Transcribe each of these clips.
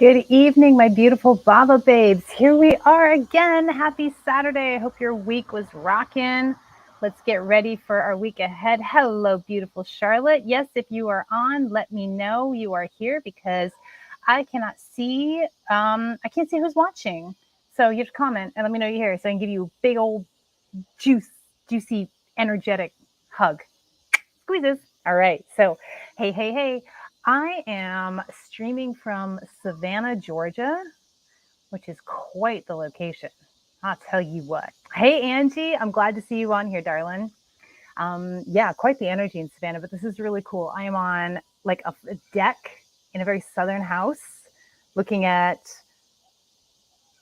Good evening, my beautiful Bhava babes. Here we are again. Happy Saturday. I hope your week was rocking. Let's get ready for our week ahead. Hello, beautiful Charlotte. Yes, if you are on, let me know you are here because I cannot see. I can't see who's watching. So you have to comment and let me know you're here so I can give you a big old juicy, energetic hug. Squeezes. All right. So, hey. I am streaming from Savannah, Georgia, which is quite the location. I'll tell you what. Hey, Angie, I'm glad to see you on here, darling. Yeah, quite the energy in Savannah, but this is really cool. I am on like a deck in a very southern house looking at,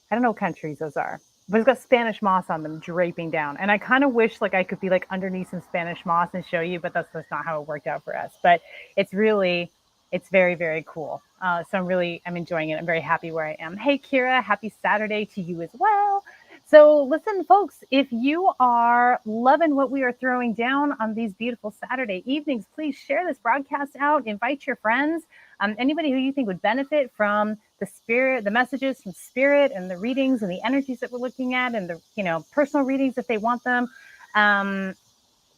I don't know what kind of trees those are, but it's got Spanish moss on them draping down. And I kind of wish like I could be like underneath some Spanish moss and show you, but that's not how it worked out for us. But it's very, very cool. So I'm enjoying it. I'm very happy where I am. Hey, Kira, happy Saturday to you as well. So listen, folks, if you are loving what we are throwing down on these beautiful Saturday evenings, please share this broadcast out, invite your friends, anybody who you think would benefit from the spirit, the messages from spirit and the readings and the energies that we're looking at and the, personal readings if they want them.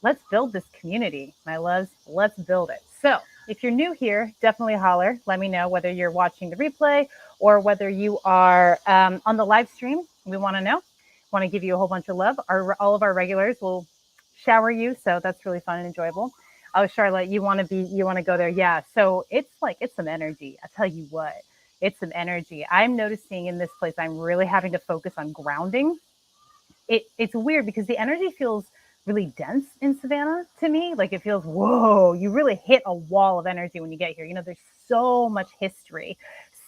Let's build this community, my loves. Let's build it. So if you're new here, definitely holler. Let me know whether you're watching the replay or whether you are on the live stream. We want to know. Want to give you a whole bunch of love. All of our regulars will shower you, so that's really fun and enjoyable. Oh, Charlotte, you want to go there? Yeah. So it's some energy. I tell you what, it's some energy. I'm noticing in this place, I'm really having to focus on grounding. It's weird because the energy feels really dense in Savannah to me. Like it feels, whoa, you really hit a wall of energy when you get here. There's so much history,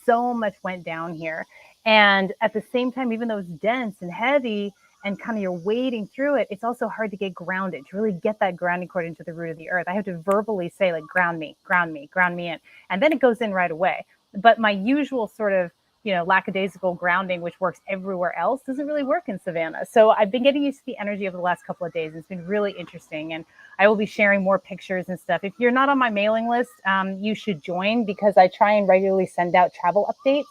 so much went down here. And at the same time, even though it's dense and heavy and kind of you're wading through it, it's also hard to get grounded, to really get that grounding cord into the root of the earth. I have to verbally say like, ground me in. And then it goes in right away. But my usual sort of, lackadaisical grounding, which works everywhere else, doesn't really work in Savannah. So I've been getting used to the energy over the last couple of days. It's been really interesting. And I will be sharing more pictures and stuff. If you're not on my mailing list, you should join because I try and regularly send out travel updates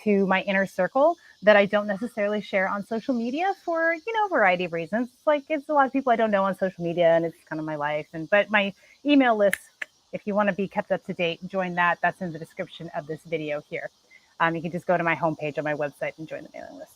to my inner circle that I don't necessarily share on social media for, a variety of reasons. It's a lot of people I don't know on social media and it's kind of my life. But my email list, if you want to be kept up to date, join that. That's in the description of this video here. You can just go to my homepage on my website and join the mailing list.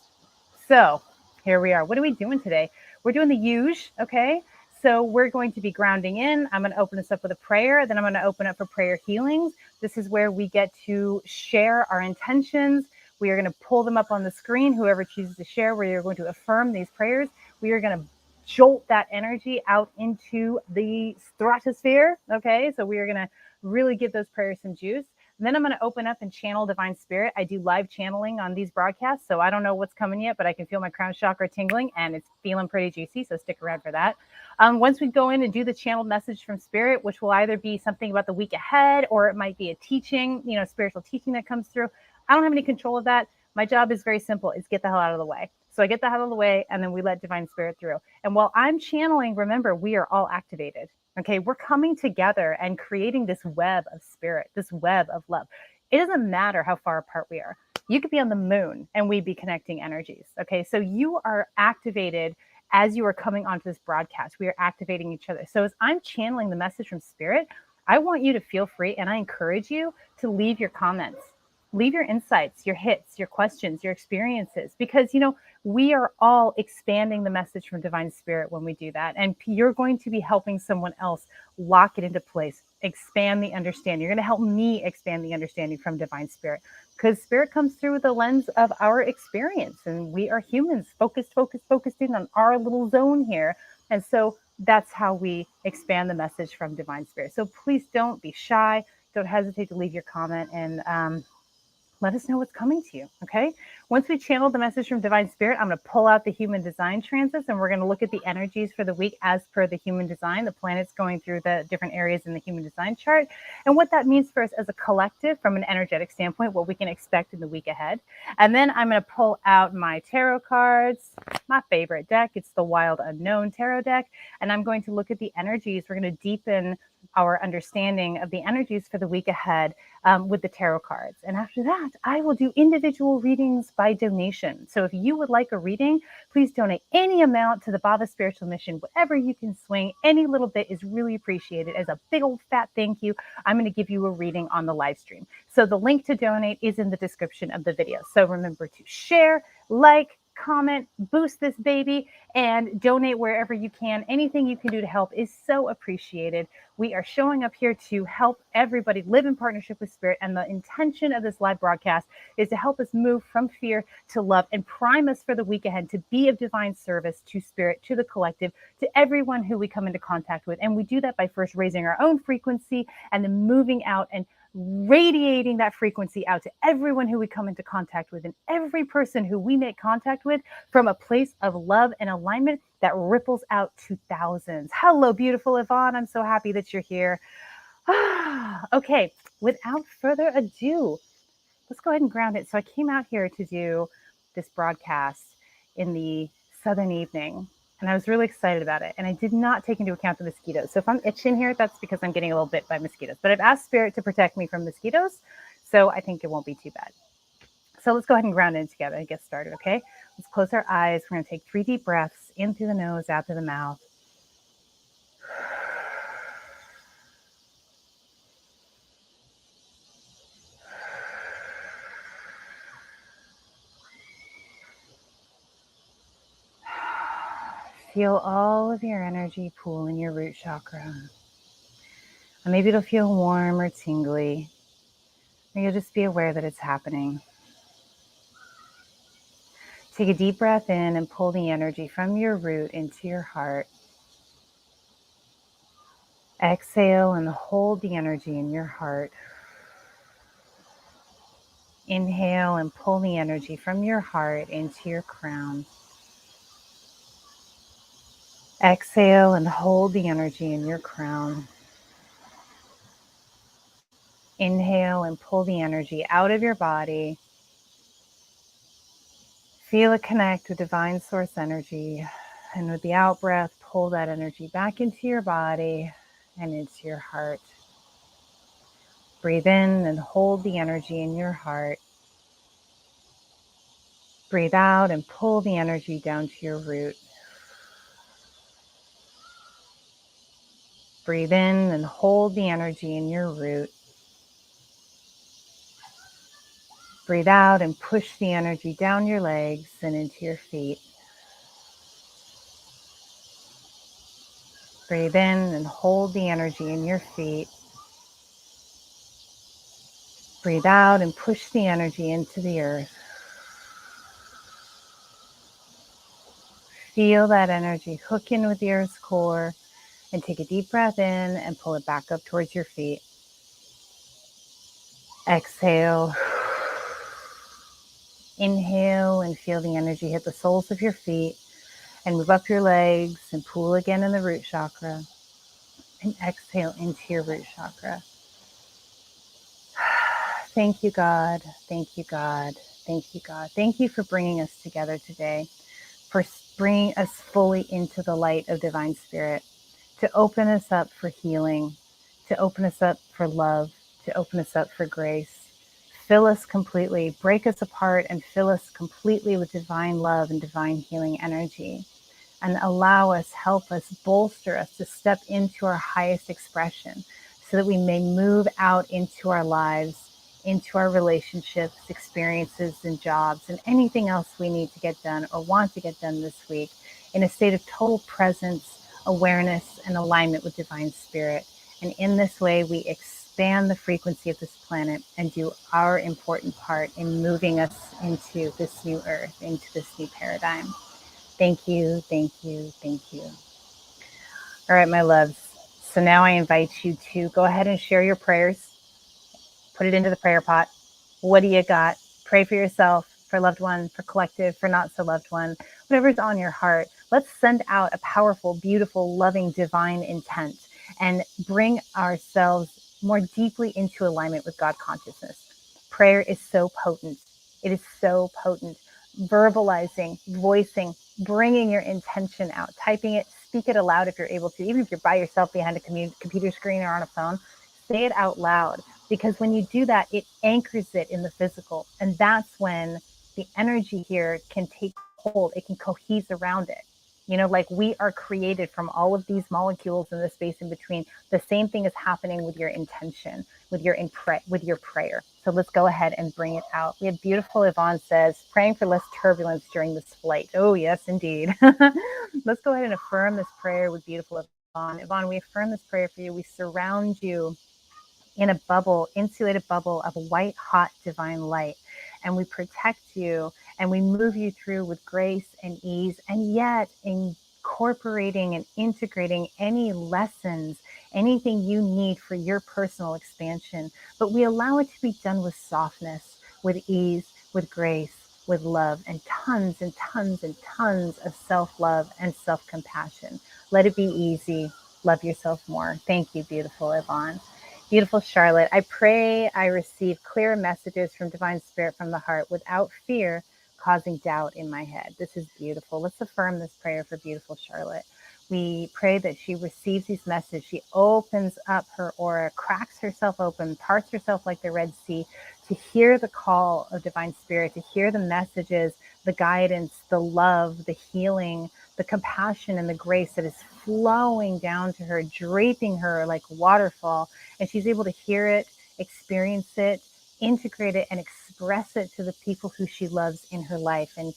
So here we are. What are we doing today? We're doing the huge, okay? So we're going to be grounding in. I'm going to open this up with a prayer. Then I'm going to open up for prayer healings. This is where we get to share our intentions. We are going to pull them up on the screen. Whoever chooses to share, where you're going to affirm these prayers. We are going to jolt that energy out into the stratosphere, okay? So we are going to really give those prayers some juice. And then I'm going to open up and channel divine spirit. I do live channeling on these broadcasts, so I don't know what's coming yet, but I can feel my crown chakra tingling and it's feeling pretty juicy, so stick around for that. Once we go in and do the channeled message from spirit, which will either be something about the week ahead or it might be a teaching, spiritual teaching that comes through. I don't have any control of that. My job is very simple. It's get the hell out of the way. So I get the hell out of the way and then we let divine spirit through. And while I'm channeling, remember, we are all activated. Okay, we're coming together and creating this web of spirit, this web of love. It doesn't matter how far apart we are. You could be on the moon and we'd be connecting energies. Okay, so you are activated as you are coming onto this broadcast. We are activating each other. So as I'm channeling the message from spirit, I want you to feel free and I encourage you to leave your comments. Leave your insights, your hits, your questions, your experiences, because, we are all expanding the message from divine spirit when we do that. And you're going to be helping someone else lock it into place, expand the understanding. You're going to help me expand the understanding from divine spirit because spirit comes through the lens of our experience. And we are humans focused in on our little zone here. And so that's how we expand the message from divine spirit. So please don't be shy. Don't hesitate to leave your comment and, let us know what's coming to you, okay? Once we channel the message from Divine Spirit, I'm going to pull out the human design transits, and we're going to look at the energies for the week as per the human design, the planets going through the different areas in the human design chart, and what that means for us as a collective from an energetic standpoint, what we can expect in the week ahead. And then I'm going to pull out my tarot cards, my favorite deck. It's the Wild Unknown Tarot deck, and I'm going to look at the energies. We're going to deepen our understanding of the energies for the week ahead with the tarot cards. And after that, I will do individual readings by donation. So if you would like a reading, please donate any amount to the Bhava Spiritual Mission, whatever you can swing. Any little bit is really appreciated. As a big old fat thank you, I'm going to give you a reading on the live stream. So the link to donate is in the description of the video. So remember to share, like, comment, boost this baby, and donate wherever you can. Anything you can do to help is so appreciated. We are showing up here to help everybody live in partnership with Spirit, and the intention of this live broadcast is to help us move from fear to love and prime us for the week ahead to be of divine service to Spirit, to the collective, to everyone who we come into contact with. And we do that by first raising our own frequency and then moving out and radiating that frequency out to everyone who we come into contact with, and every person who we make contact with from a place of love and alignment that ripples out to thousands. Hello, beautiful Yvonne. I'm so happy that you're here. Okay, without further ado, let's go ahead and ground it. So I came out here to do this broadcast in the southern evening, and I was really excited about it. And I did not take into account the mosquitoes. So if I'm itching here, that's because I'm getting a little bit by mosquitoes. But I've asked Spirit to protect me from mosquitoes, so I think it won't be too bad. So let's go ahead and ground in together and get started, okay? Let's close our eyes. We're going to take 3 deep breaths in through the nose, out through the mouth. Feel all of your energy pool in your root chakra. And maybe it'll feel warm or tingly. Or you'll just be aware that it's happening. Take a deep breath in and pull the energy from your root into your heart. Exhale and hold the energy in your heart. Inhale and pull the energy from your heart into your crown. Exhale and hold the energy in your crown. Inhale and pull the energy out of your body. Feel it connect with divine source energy. And with the out breath, pull that energy back into your body and into your heart. Breathe in and hold the energy in your heart. Breathe out and pull the energy down to your root. Breathe in and hold the energy in your root. Breathe out and push the energy down your legs and into your feet. Breathe in and hold the energy in your feet. Breathe out and push the energy into the earth. Feel that energy hook in with the earth's core, and take a deep breath in and pull it back up towards your feet. Exhale. Inhale and feel the energy hit the soles of your feet and move up your legs and pool again in the root chakra. And exhale into your root chakra. Thank you, God. Thank you, God. Thank you, God. Thank you for bringing us together today, for bringing us fully into the light of Divine Spirit, to open us up for healing, to open us up for love, to open us up for grace. Fill us completely, break us apart, and fill us completely with divine love and divine healing energy. And allow us, help us, bolster us to step into our highest expression so that we may move out into our lives, into our relationships, experiences, and jobs, and anything else we need to get done or want to get done this week in a state of total presence, awareness, and alignment with Divine Spirit. And in this way, we expand the frequency of this planet and do our important part in moving us into this new earth, into this new paradigm. Thank you, thank you, thank you. All right, my loves. So now I invite you to go ahead and share your prayers. Put it into the prayer pot. What do you got? Pray for yourself. for loved one, for collective, for not so loved one, whatever's on your heart. Let's send out a powerful, beautiful, loving, divine intent and bring ourselves more deeply into alignment with God consciousness. Prayer is so potent. It is so potent. Verbalizing, voicing, bringing your intention out, typing it, speak it aloud if you're able to, even if you're by yourself behind a computer screen or on a phone, say it out loud. Because when you do that, it anchors it in the physical. And that's when the energy here can take hold. It can cohese around it. You know, like we are created from all of these molecules in the space in between. The same thing is happening with your intention, with your prayer. So let's go ahead and bring it out. We have beautiful Yvonne says, praying for less turbulence during this flight. Oh, yes, indeed. Let's go ahead and affirm this prayer with beautiful Yvonne. Yvonne, we affirm this prayer for you. We surround you in a bubble, insulated bubble of white, hot, divine light. And we protect you and we move you through with grace and ease, and yet incorporating and integrating any lessons, anything you need for your personal expansion. But we allow it to be done with softness, with ease, with grace, with love, and tons and tons and tons of self-love and self-compassion. Let it be easy. Love yourself more. Thank you, beautiful Yvonne. Beautiful Charlotte, I pray I receive clear messages from Divine Spirit from the heart without fear causing doubt in my head. This is beautiful. Let's affirm this prayer for beautiful Charlotte. We pray that she receives these messages. She opens up her aura, cracks herself open, parts herself like the Red Sea to hear the call of Divine Spirit, to hear the messages, the guidance, the love, the healing, the compassion and the grace that is flowing down to her, draping her like a waterfall. And she's able to hear it, experience it, integrate it, and express it to the people who she loves in her life, and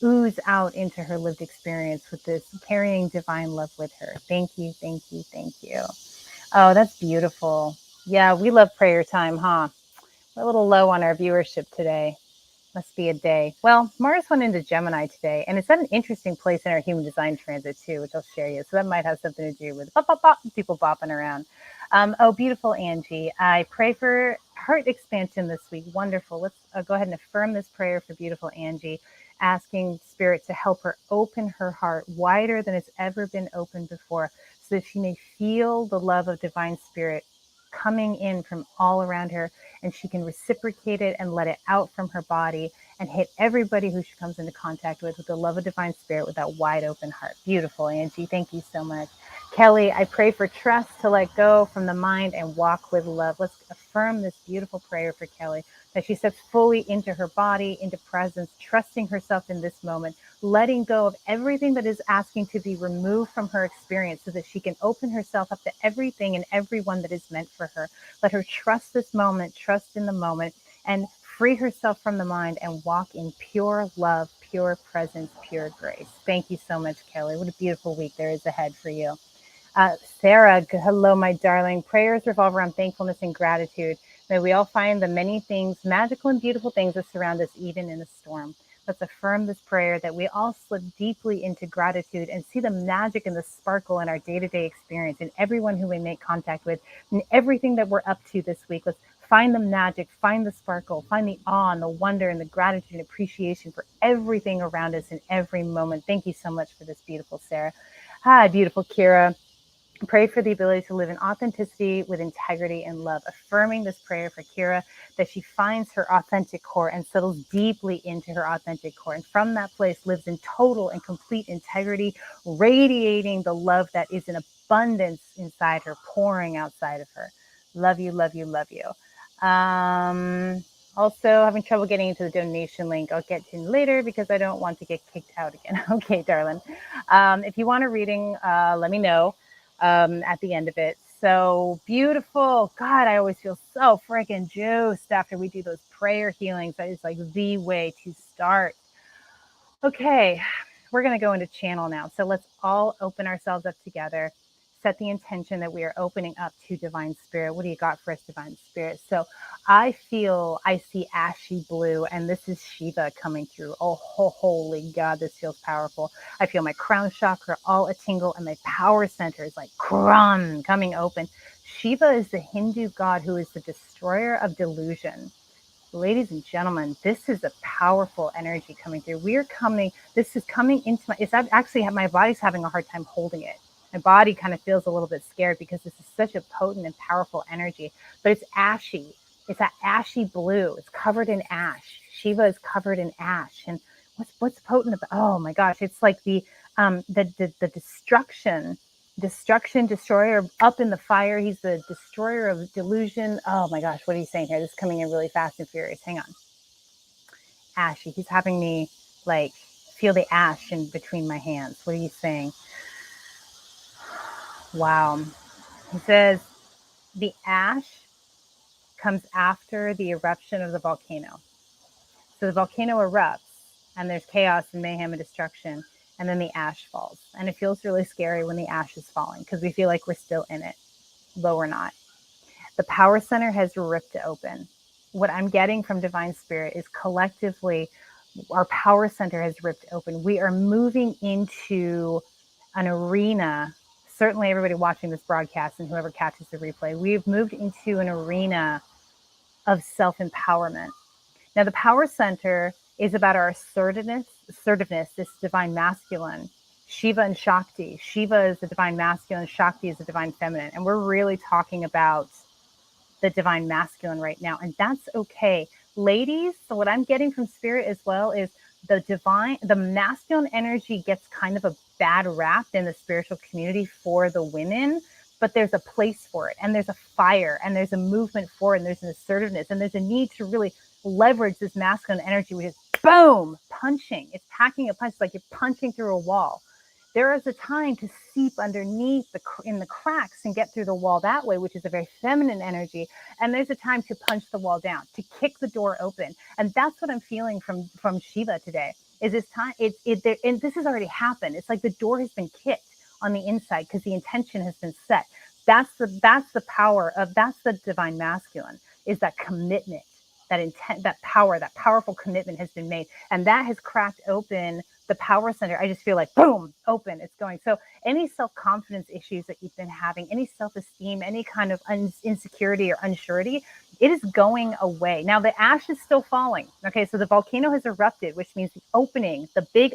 ooze out into her lived experience with this, carrying divine love with her. Thank you, thank you, thank you. Oh, that's beautiful. Yeah, we love prayer time, huh? We're a little low on our viewership today. Must be a day. Well, Mars went into Gemini today, and it's at an interesting place in our human design transit too, which I'll share you. So that might have something to do with people bopping around. Oh, beautiful Angie. I pray for heart expansion this week. Wonderful. Let's go ahead and affirm this prayer for beautiful Angie, asking Spirit to help her open her heart wider than it's ever been opened before, so that she may feel the love of Divine Spirit coming in from all around her, and she can reciprocate it and let it out from her body and hit everybody who she comes into contact with the love of Divine Spirit with that wide open heart. Beautiful, Angie. Thank you so much. Kelly, I pray for trust to let go from the mind and walk with love. Let's affirm this beautiful prayer for Kelly, that she steps fully into her body, into presence, trusting herself in this moment, letting go of everything that is asking to be removed from her experience, so that she can open herself up to everything and everyone that is meant for her. Let her trust this moment, trust in the moment, and free herself from the mind and walk in pure love, pure presence, pure grace. Thank you so much, Kelly. What a beautiful week there is ahead for you. Sarah, hello, my darling. Prayers revolve around thankfulness and gratitude. May we all find the many things, magical and beautiful things that surround us, even in a storm. Let's affirm this prayer that we all slip deeply into gratitude and see the magic and the sparkle in our day-to-day experience, and everyone who we make contact with, and everything that we're up to this week. Let's find the magic, find the sparkle, find the awe and the wonder and the gratitude and appreciation for everything around us in every moment. Thank you so much for this, beautiful Sarah. Hi, beautiful Kira. Pray for the ability to live in authenticity with integrity and love. Affirming this prayer for Kira, that she finds her authentic core and settles deeply into her authentic core. And from that place lives in total and complete integrity, radiating the love that is in abundance inside her, pouring outside of her. Love you, love you, love you. Also having trouble getting into the donation link. I'll get to later because I don't want to get kicked out again. Okay, darling. If you want a reading, let me know at the end of it. So beautiful. God, I always feel so freaking juiced after we do those prayer healings. That is like the way to start. Okay, we're going to go into channel now. So let's all open ourselves up together. Set the intention that we are opening up to Divine Spirit. What do you got for us, Divine Spirit? So I see ashy blue, and this is Shiva coming through. Oh, holy God, this feels powerful. I feel my crown chakra all a tingle, and my power center is like coming open. Shiva is the Hindu god who is the destroyer of delusion. Ladies and gentlemen, this is a powerful energy coming through. This is coming into it's actually, my body's having a hard time holding it. My body kind of feels a little bit scared because this is such a potent and powerful energy, but it's ashy. It's that ashy blue. It's covered in ash. Shiva is covered in ash. And what's potent about, oh my gosh, it's like the destroyer up in the fire. He's the destroyer of delusion. Oh my gosh, what are you saying here? This is coming in really fast and furious. Hang on. Ashy. He's having me like feel the ash in between my hands. What are you saying? Wow. He says the ash comes after the eruption of the volcano. So the volcano erupts and there's chaos and mayhem and destruction, and then the ash falls. And it feels really scary when the ash is falling because we feel like we're still in it, but we're not. The power center has ripped open. What I'm getting from Divine Spirit is collectively, our power center has ripped open. We are moving into an arena. Certainly everybody watching this broadcast and whoever catches the replay, we've moved into an arena of self-empowerment. Now, the power center is about our assertiveness, this divine masculine, Shiva and Shakti. Shiva is the divine masculine, Shakti is the divine feminine. And we're really talking about the divine masculine right now. And that's okay. Ladies, so what I'm getting from Spirit as well is the masculine energy gets kind of a bad rap in the spiritual community for the women, but there's a place for it, and there's a fire, and there's a movement for it, and there's an assertiveness, and there's a need to really leverage this masculine energy, which is boom, punching. It's packing a punch. It's like you're punching through a wall. There is a time to seep underneath in the cracks and get through the wall that way, which is a very feminine energy. And there's a time to punch the wall down, to kick the door open. And that's what I'm feeling from Shiva today. Is this time? And this has already happened. It's like the door has been kicked on the inside because the intention has been set. That's the power of, that's the divine masculine, is that commitment, that intent, that power, that powerful commitment has been made. And that has cracked open the power center. I just feel like boom, open, it's going. So any self-confidence issues that you've been having, any self-esteem, any kind of insecurity or unsurety, it is going away. Now the ash is still falling. Okay, so the volcano has erupted, which means the opening, the big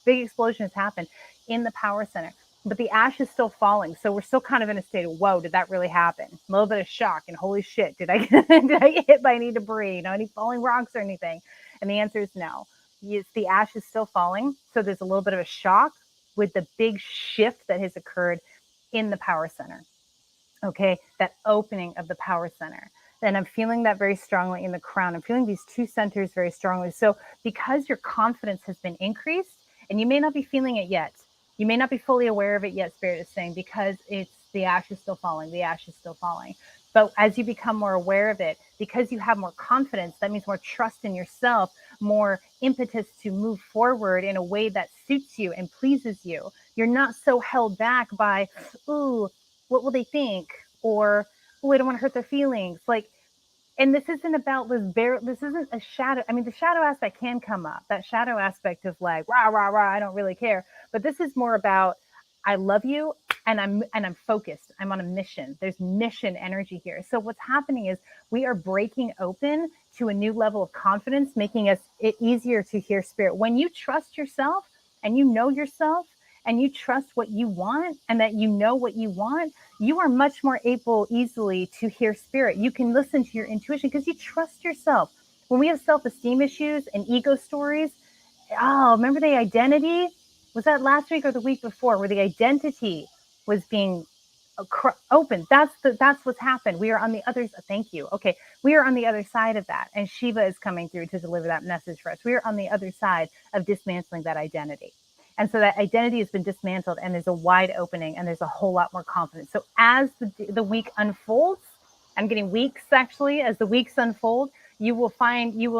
explosion has happened in the power center. But the ash is still falling. So we're still kind of in a state of, whoa, did that really happen? A little bit of shock and holy shit, did I get hit by any debris, any falling rocks or anything? And the answer is no. The ash is still falling. So there's a little bit of a shock with the big shift that has occurred in the power center. Okay, that opening of the power center. And I'm feeling that very strongly in the crown. I'm feeling these two centers very strongly. So because your confidence has been increased, and you may not be feeling it yet, you may not be fully aware of it yet, Spirit is saying, because it's the ash is still falling. The ash is still falling. But as you become more aware of it, because you have more confidence, that means more trust in yourself, more impetus to move forward in a way that suits you and pleases you. You're not so held back by, ooh, what will they think? Or, oh, I don't want to hurt their feelings. Like, and this isn't about this isn't a shadow. I mean, the shadow aspect can come up, that shadow aspect of like, rah, rah, rah, I don't really care. But this is more about, I love you and I'm focused. I'm on a mission. There's mission energy here. So what's happening is we are breaking open to a new level of confidence, making it easier to hear Spirit. When you trust yourself and you know yourself, and you trust what you want and that you know what you want, you are much more able easily to hear Spirit. You can listen to your intuition because you trust yourself. When we have self-esteem issues and ego stories, remember the identity? Was that last week or the week before, where the identity was being open? That's what's happened. We are on the other, thank you. Okay, we are on the other side of that. And Shiva is coming through to deliver that message for us. We are on the other side of dismantling that identity. And so that identity has been dismantled and there's a wide opening and there's a whole lot more confidence. So as the week unfolds, I'm getting weeks actually, as the weeks unfold, you will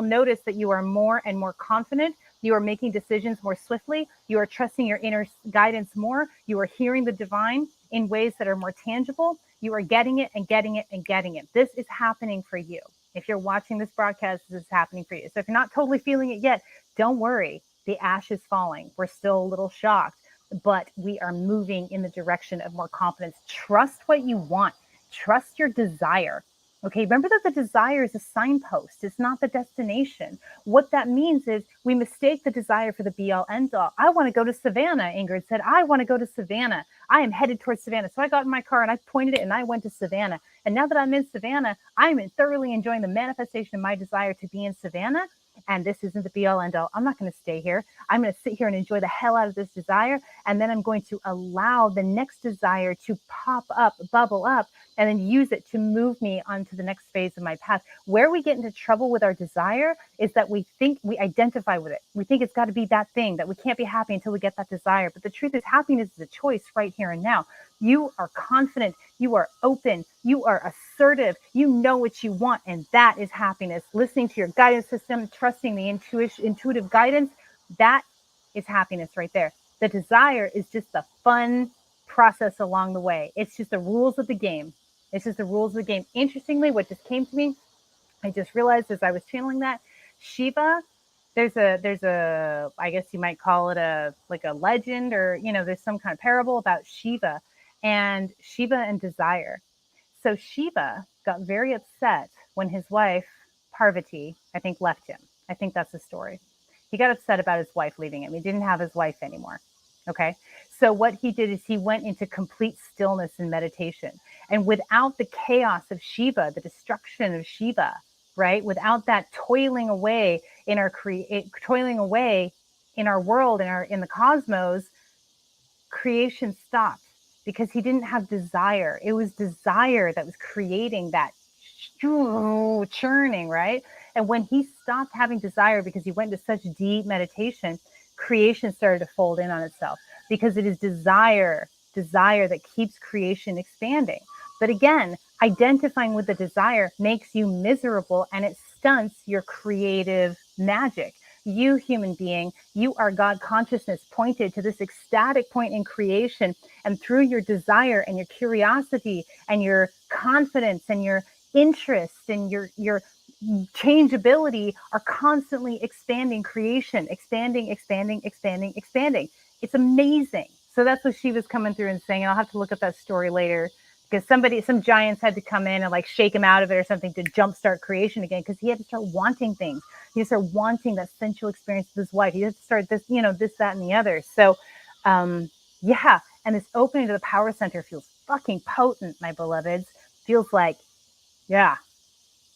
notice that you are more and more confident. You are making decisions more swiftly. You are trusting your inner guidance more. You are hearing the divine in ways that are more tangible. You are getting it and getting it and getting it. This is happening for you. If you're watching this broadcast, this is happening for you. So if you're not totally feeling it yet, don't worry. The ash is falling. We're still a little shocked, but we are moving in the direction of more confidence. Trust what you want. Trust your desire. Okay, remember that the desire is a signpost. It's not the destination. What that means is we mistake the desire for the be all end all. I want to go to Savannah, Ingrid said. I want to go to Savannah. I am headed towards Savannah. So I got in my car and I pointed it and I went to Savannah. And now that I'm in Savannah, I'm thoroughly enjoying the manifestation of my desire to be in Savannah. And this isn't the be all end all. I'm not going to stay here. I'm going to sit here and enjoy the hell out of this desire. And then I'm going to allow the next desire to pop up, bubble up, and then use it to move me onto the next phase of my path. Where we get into trouble with our desire is that we think we identify with it. We think it's got to be that thing, that we can't be happy until we get that desire. But the truth is, happiness is a choice right here and now. You are confident, you are open, you are assertive, you know what you want, and that is happiness. Listening to your guidance system, trusting the intuitive guidance, that is happiness right there. The desire is just the fun process along the way. It's just the rules of the game. It's just the rules of the game. Interestingly, what just came to me, I just realized as I was channeling that, Shiva, there's a I guess you might call it a legend, or there's some kind of parable about Shiva and desire. So Shiva got very upset when his wife Parvati, I think, left him. I think that's the story. He got upset about his wife leaving him. He didn't have his wife anymore. Okay. So what he did is he went into complete stillness and meditation. And without the chaos of Shiva, the destruction of Shiva, right? Without that toiling away in our world, in the cosmos, creation stopped because he didn't have desire. It was desire that was creating that churning, right? And when he stopped having desire because he went into such deep meditation, creation started to fold in on itself, because it is desire that keeps creation expanding. But again, identifying with the desire makes you miserable and it stunts your creative magic. You, human being, you are God consciousness pointed to this ecstatic point in creation. And through your desire and your curiosity and your confidence and your interest and your changeability are constantly expanding creation, expanding. It's amazing. So that's what she was coming through and saying. And I'll have to look up that story later, because some giants had to come in and like shake him out of it or something to jumpstart creation again, because he had to start wanting things. He had to start wanting that sensual experience with his wife. He had to start this, this, that, and the other. So, yeah. And this opening to the power center feels fucking potent, my beloveds. Feels like, yeah,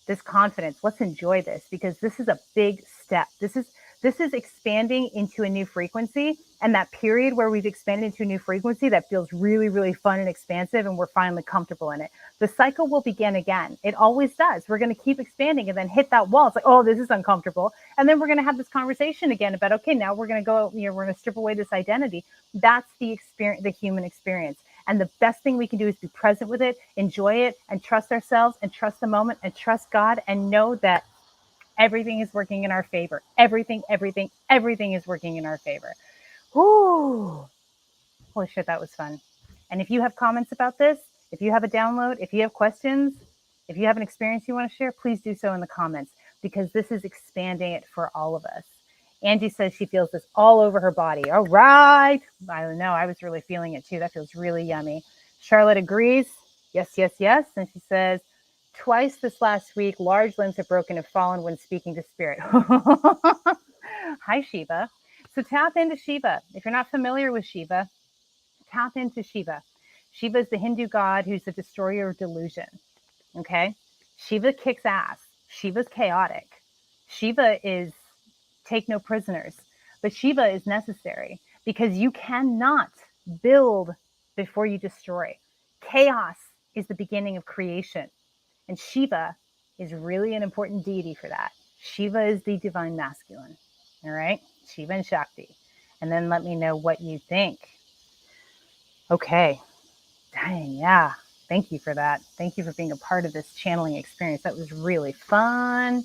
this confidence. Let's enjoy this, because this is a big step. This is expanding into a new frequency, and that period where we've expanded into a new frequency that feels really, really fun and expansive, and we're finally comfortable in it. The cycle will begin again. It always does. We're going to keep expanding and then hit that wall. It's like, oh, this is uncomfortable. And then we're going to have this conversation again about, okay, now we're going to go, we're going to strip away this identity. That's the experience, the human experience. And the best thing we can do is be present with it, enjoy it, and trust ourselves and trust the moment and trust God, and know that everything is working in our favor. Everything is working in our favor. Whoo! Holy shit, that was fun. And if you have comments about this, if you have a download, if you have questions, if you have an experience you want to share, please do so in the comments, because this is expanding it for all of us. Angie says she feels this all over her body. All right. I don't know. I was really feeling it too. That feels really yummy. Charlotte agrees. Yes. And she says, twice this last week, large limbs have broken and fallen when speaking to spirit. Hi, Shiva. So tap into Shiva. If you're not familiar with Shiva, tap into Shiva. Shiva is the Hindu god who's the destroyer of delusion. Okay? Shiva kicks ass. Shiva's chaotic. Shiva is take no prisoners. But Shiva is necessary, because you cannot build before you destroy. Chaos is the beginning of creation. And Shiva is really an important deity for that. Shiva is the divine masculine. All right? Shiva and Shakti. And then let me know what you think. Okay. Dang, yeah. Thank you for that. Thank you for being a part of this channeling experience. That was really fun.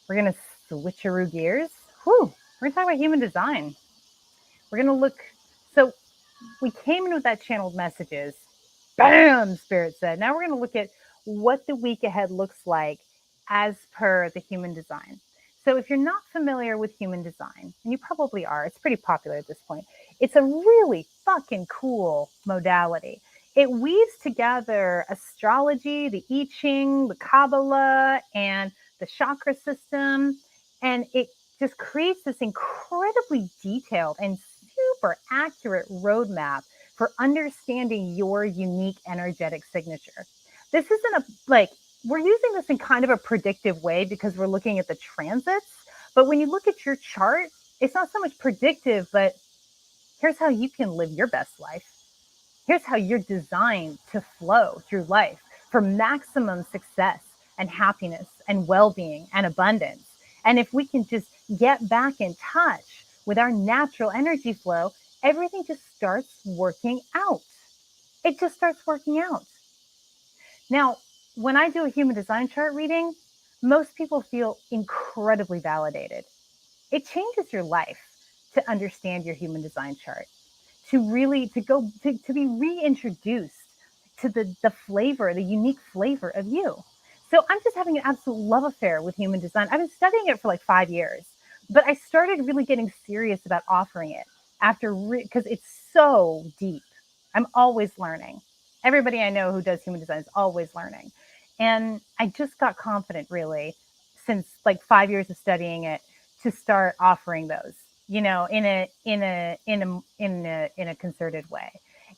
We're going to switcheroo gears. Whew. We're going to talk about human design. We're going to look. So we came in with that channeled messages. Bam, Spirit said. Now we're going to look at what the week ahead looks like as per the human design. So if you're not familiar with human design, and you probably are, it's pretty popular at this point. It's a really fucking cool modality. it weaves together astrology, the I Ching, the Kabbalah, and the chakra system. And it just creates this incredibly detailed and super accurate roadmap for understanding your unique energetic signature. This isn't we're using this in kind of a predictive way because we're looking at the transits. But when you look at your chart, it's not so much predictive, but here's how you can live your best life. Here's how you're designed to flow through life for maximum success and happiness and well-being and abundance. And if we can just get back in touch with our natural energy flow, everything just starts working out. It just starts working out. Now, when I do a human design chart reading, most people feel incredibly validated. It changes your life to understand your human design chart, to really to be reintroduced to the flavor, the unique flavor of you. So I'm just having an absolute love affair with human design. I've been studying it for like 5 years, but I started really getting serious about offering it after because it's so deep. I'm always learning. Everybody I know who does human design is always learning. And I just got confident really since like 5 years of studying it to start offering those, you know, in a concerted way.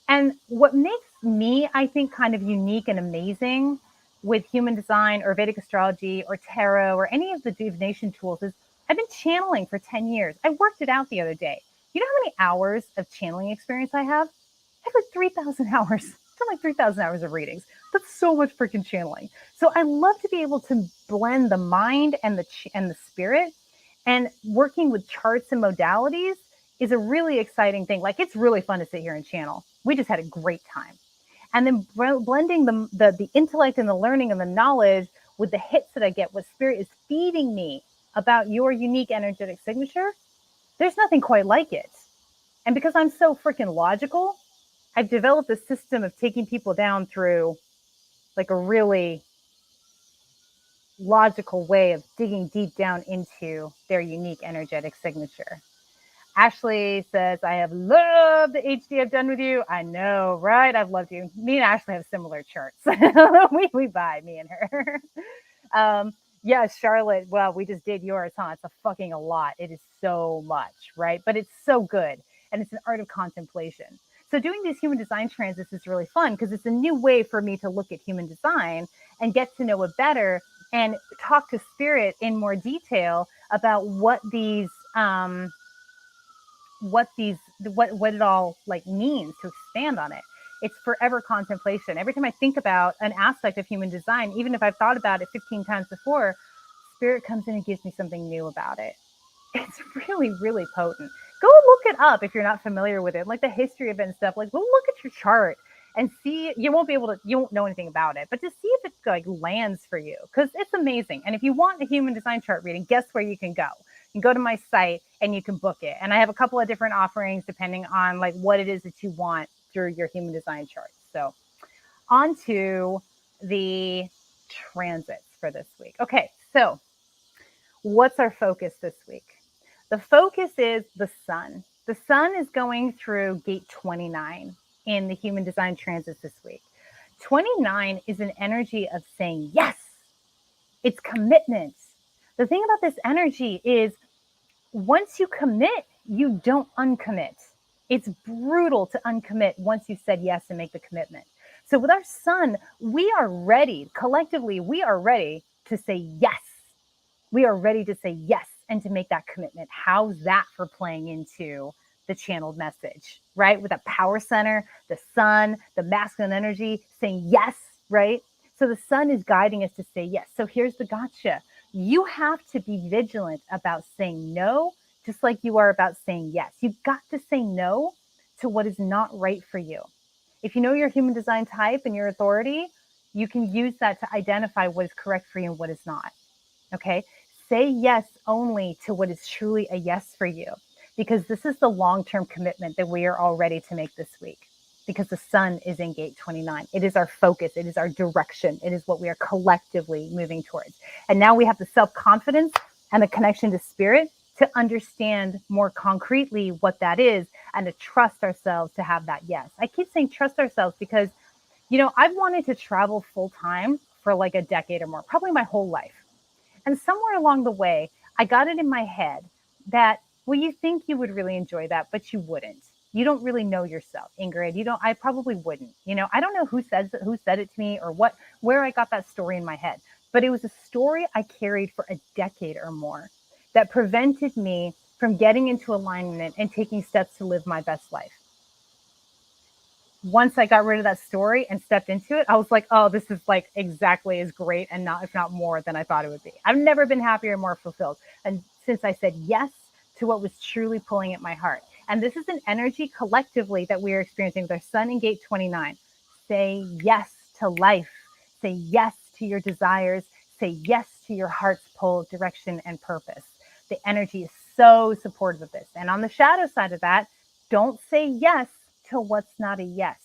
And what makes me, I think, kind of unique and amazing with human design or Vedic astrology or tarot or any of the divination tools is I've been channeling for 10 years. I worked it out the other day. You know how many hours of channeling experience I have? I have like 3,000 hours. I've done like 3,000 hours of readings. That's so much freaking channeling. So I love to be able to blend the mind and the spirit. And working with charts and modalities is a really exciting thing. Like, it's really fun to sit here and channel. We just had a great time. And then blending the intellect and the learning and the knowledge with the hits that I get, what spirit is feeding me about your unique energetic signature, there's nothing quite like it. And because I'm so freaking logical, I've developed a system of taking people down through like a really logical way of digging deep down into their unique energetic signature. Ashley says, I have loved the HD I've done with you. I know, right? I've loved you. Me and Ashley have similar charts. we buy, me and her. Yeah, Charlotte, well, we just did yours, huh? It's a lot. It is so much, right? But it's so good. And it's an art of contemplation. So doing these human design transits is really fun because it's a new way for me to look at human design and get to know it better and talk to spirit in more detail about what it all like means, to expand on it. It's forever contemplation. Every time I think about an aspect of human design, even if I've thought about it 15 times before, spirit comes in and gives me something new about it. It's really, really potent. Go look it up if you're not familiar with it, like the history of it and stuff. Like, go look at your chart and see. You won't know anything about it, but just see if it like lands for you, because it's amazing. And if you want a human design chart reading, guess where you can go? You can go to my site and you can book it. And I have a couple of different offerings depending on like what it is that you want through your human design chart. So on to the transits for this week. Okay, so what's our focus this week? The focus is the sun. The sun is going through gate 29 in the human design transits this week. 29 is an energy of saying yes. It's commitment. The thing about this energy is once you commit, you don't uncommit. It's brutal to uncommit once you said yes and make the commitment. So with our sun, we are ready. Collectively, we are ready to say yes. We are ready to say yes and to make that commitment. How's that for playing into the channeled message, right? With a power center, the sun, the masculine energy, saying yes, right? So the sun is guiding us to say yes. So here's the gotcha. You have to be vigilant about saying no, just like you are about saying yes. You've got to say no to what is not right for you. If you know your human design type and your authority, you can use that to identify what is correct for you and what is not. Okay? Say yes only to what is truly a yes for you, because this is the long-term commitment that we are all ready to make this week, because the sun is in gate 29. It is our focus. It is our direction. It is what we are collectively moving towards. And now we have the self-confidence and the connection to spirit to understand more concretely what that is and to trust ourselves to have that yes. I keep saying trust ourselves because You know, I've wanted to travel full time for like a decade or more, probably my whole life. And somewhere along the way, I got it in my head that, well, you think you would really enjoy that, but you wouldn't. You don't really know yourself, Ingrid. You don't, I probably wouldn't. You know, I don't know who said it to me or where I got that story in my head, but it was a story I carried for a decade or more that prevented me from getting into alignment and taking steps to live my best life. Once I got rid of that story and stepped into it, I was like, oh, this is like exactly as great and not, if not more than I thought it would be. I've never been happier and more fulfilled. And since I said yes to what was truly pulling at my heart. And this is an energy collectively that we are experiencing with our sun in gate 29. Say yes to life. Say yes to your desires. Say yes to your heart's pull, direction, and purpose. The energy is so supportive of this. And on the shadow side of that, don't say yes to what's not a yes.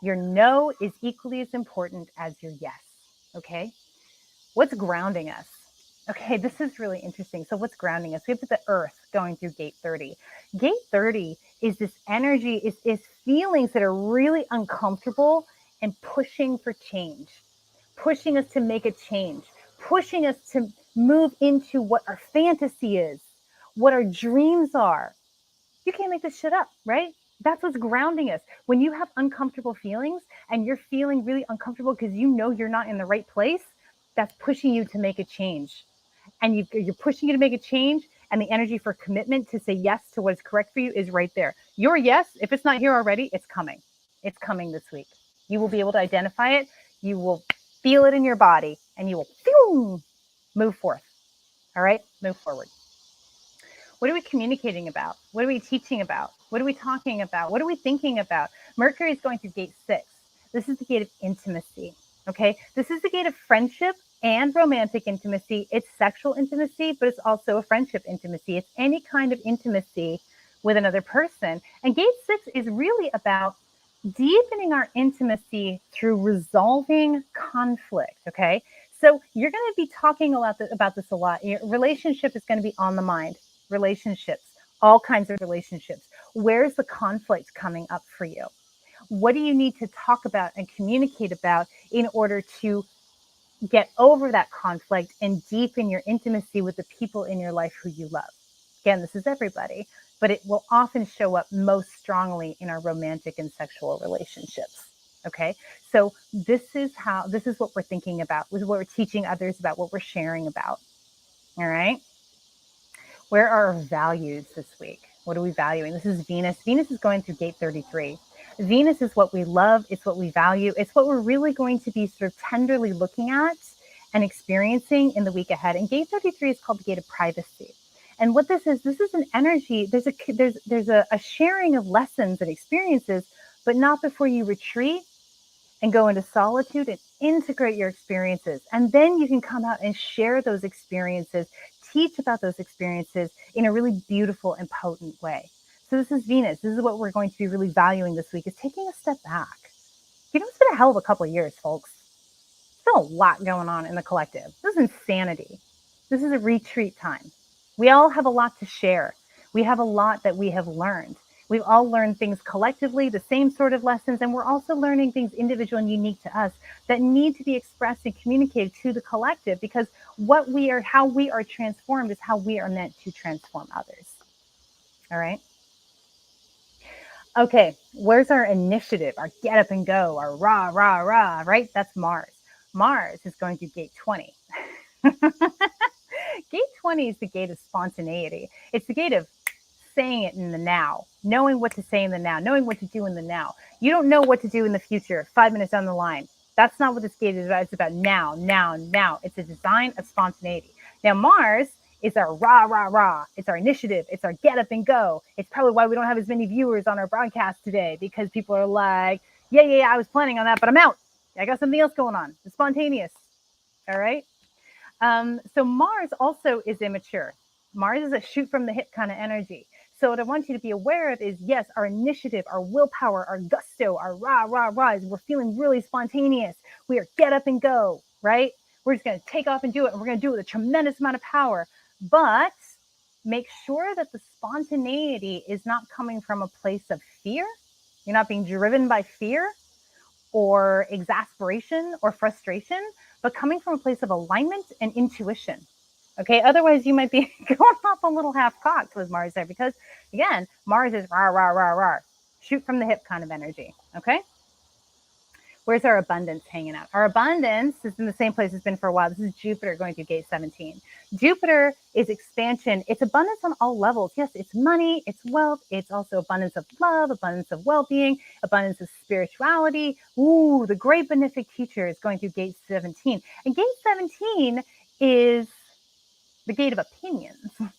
Your no is equally as important as your yes. Okay. What's grounding us? Okay, this is really interesting. So what's grounding us? We have the earth going through gate 30. Gate 30 is this energy, is feelings that are really uncomfortable and pushing for change, pushing us to make a change, pushing us to move into what our fantasy is, what our dreams are. You can't make this shit up, right? That's what's grounding us. When you have uncomfortable feelings and you're feeling really uncomfortable because you know you're not in the right place, that's pushing you to make a change. And you're pushing you to make a change, and the energy for commitment to say yes to what is correct for you is right there. Your yes, if it's not here already, it's coming. It's coming this week. You will be able to identify it. You will feel it in your body, and you will move forth. All right, move forward. What are we communicating about? What are we teaching about? What are we talking about? What are we thinking about? Mercury is going through gate 6. This is the gate of intimacy. Okay. This is the gate of friendship and romantic intimacy. It's sexual intimacy, but it's also a friendship intimacy. It's any kind of intimacy with another person. And gate 6 is really about deepening our intimacy through resolving conflict. Okay. So you're going to be talking about this a lot. Your relationship is going to be on the mind. Relationships, all kinds of relationships. Where's the conflict coming up for you? What do you need to talk about and communicate about in order to get over that conflict and deepen your intimacy with the people in your life who you love? Again, this is everybody, but it will often show up most strongly in our romantic and sexual relationships. Okay. So this is what we're thinking about, this is what we're teaching others about, what we're sharing about. All right. Where are our values this week? What are we valuing? This is Venus. Venus is going through gate 33. Venus is what we love. It's what we value. It's what we're really going to be sort of tenderly looking at and experiencing in the week ahead. And gate 33 is called the gate of privacy. And what this is an energy. There's a sharing of lessons and experiences, but not before you retreat and go into solitude and integrate your experiences. And then you can come out and share those experiences, teach about those experiences in a really beautiful and potent way. So this is Venus. This is what we're going to be really valuing this week, is taking a step back. You know, it's been a hell of a couple of years, folks. There's a lot going on in the collective. This is insanity. This is a retreat time. We all have a lot to share. We have a lot that we have learned. We've all learned things collectively, the same sort of lessons, and we're also learning things individual and unique to us that need to be expressed and communicated to the collective, because how we are transformed is how we are meant to transform others. All right. Okay, where's our initiative, our get up and go, our rah, rah, rah, right? That's Mars. Mars is going through gate 20. Gate 20 is the gate of spontaneity. It's the gate of saying it in the now, knowing what to say in the now, knowing what to do in the now. You don't know what to do in the future, 5 minutes down the line. That's not what this gate is about. It's about now, now, now. It's a design of spontaneity. Now, Mars is our rah, rah, rah. It's our initiative. It's our get up and go. It's probably why we don't have as many viewers on our broadcast today, because people are like, yeah, I was planning on that, but I'm out. I got something else going on. It's spontaneous. All right. So Mars also is immature. Mars is a shoot from the hip kind of energy. So what I want you to be aware of is, yes, our initiative, our willpower, our gusto, our rah, rah, rah, is we're feeling really spontaneous. We are get up and go, right? We're just going to take off and do it. And we're going to do it with a tremendous amount of power. But make sure that the spontaneity is not coming from a place of fear. You're not being driven by fear. or exasperation or frustration, but coming from a place of alignment and intuition. Okay, otherwise you might be going off a little half-cocked with Mars there, because again, Mars is rah, rah, rah, rah, shoot from the hip kind of energy. Okay, where's our abundance hanging out? Our abundance is in the same place it's been for a while. This is Jupiter going through gate 17. Jupiter is expansion. It's abundance on all levels. Yes, it's money, it's wealth. It's also abundance of love, abundance of well-being, abundance of spirituality. Ooh, the great benefic teacher is going through gate 17. And gate 17 is the gate of opinions. All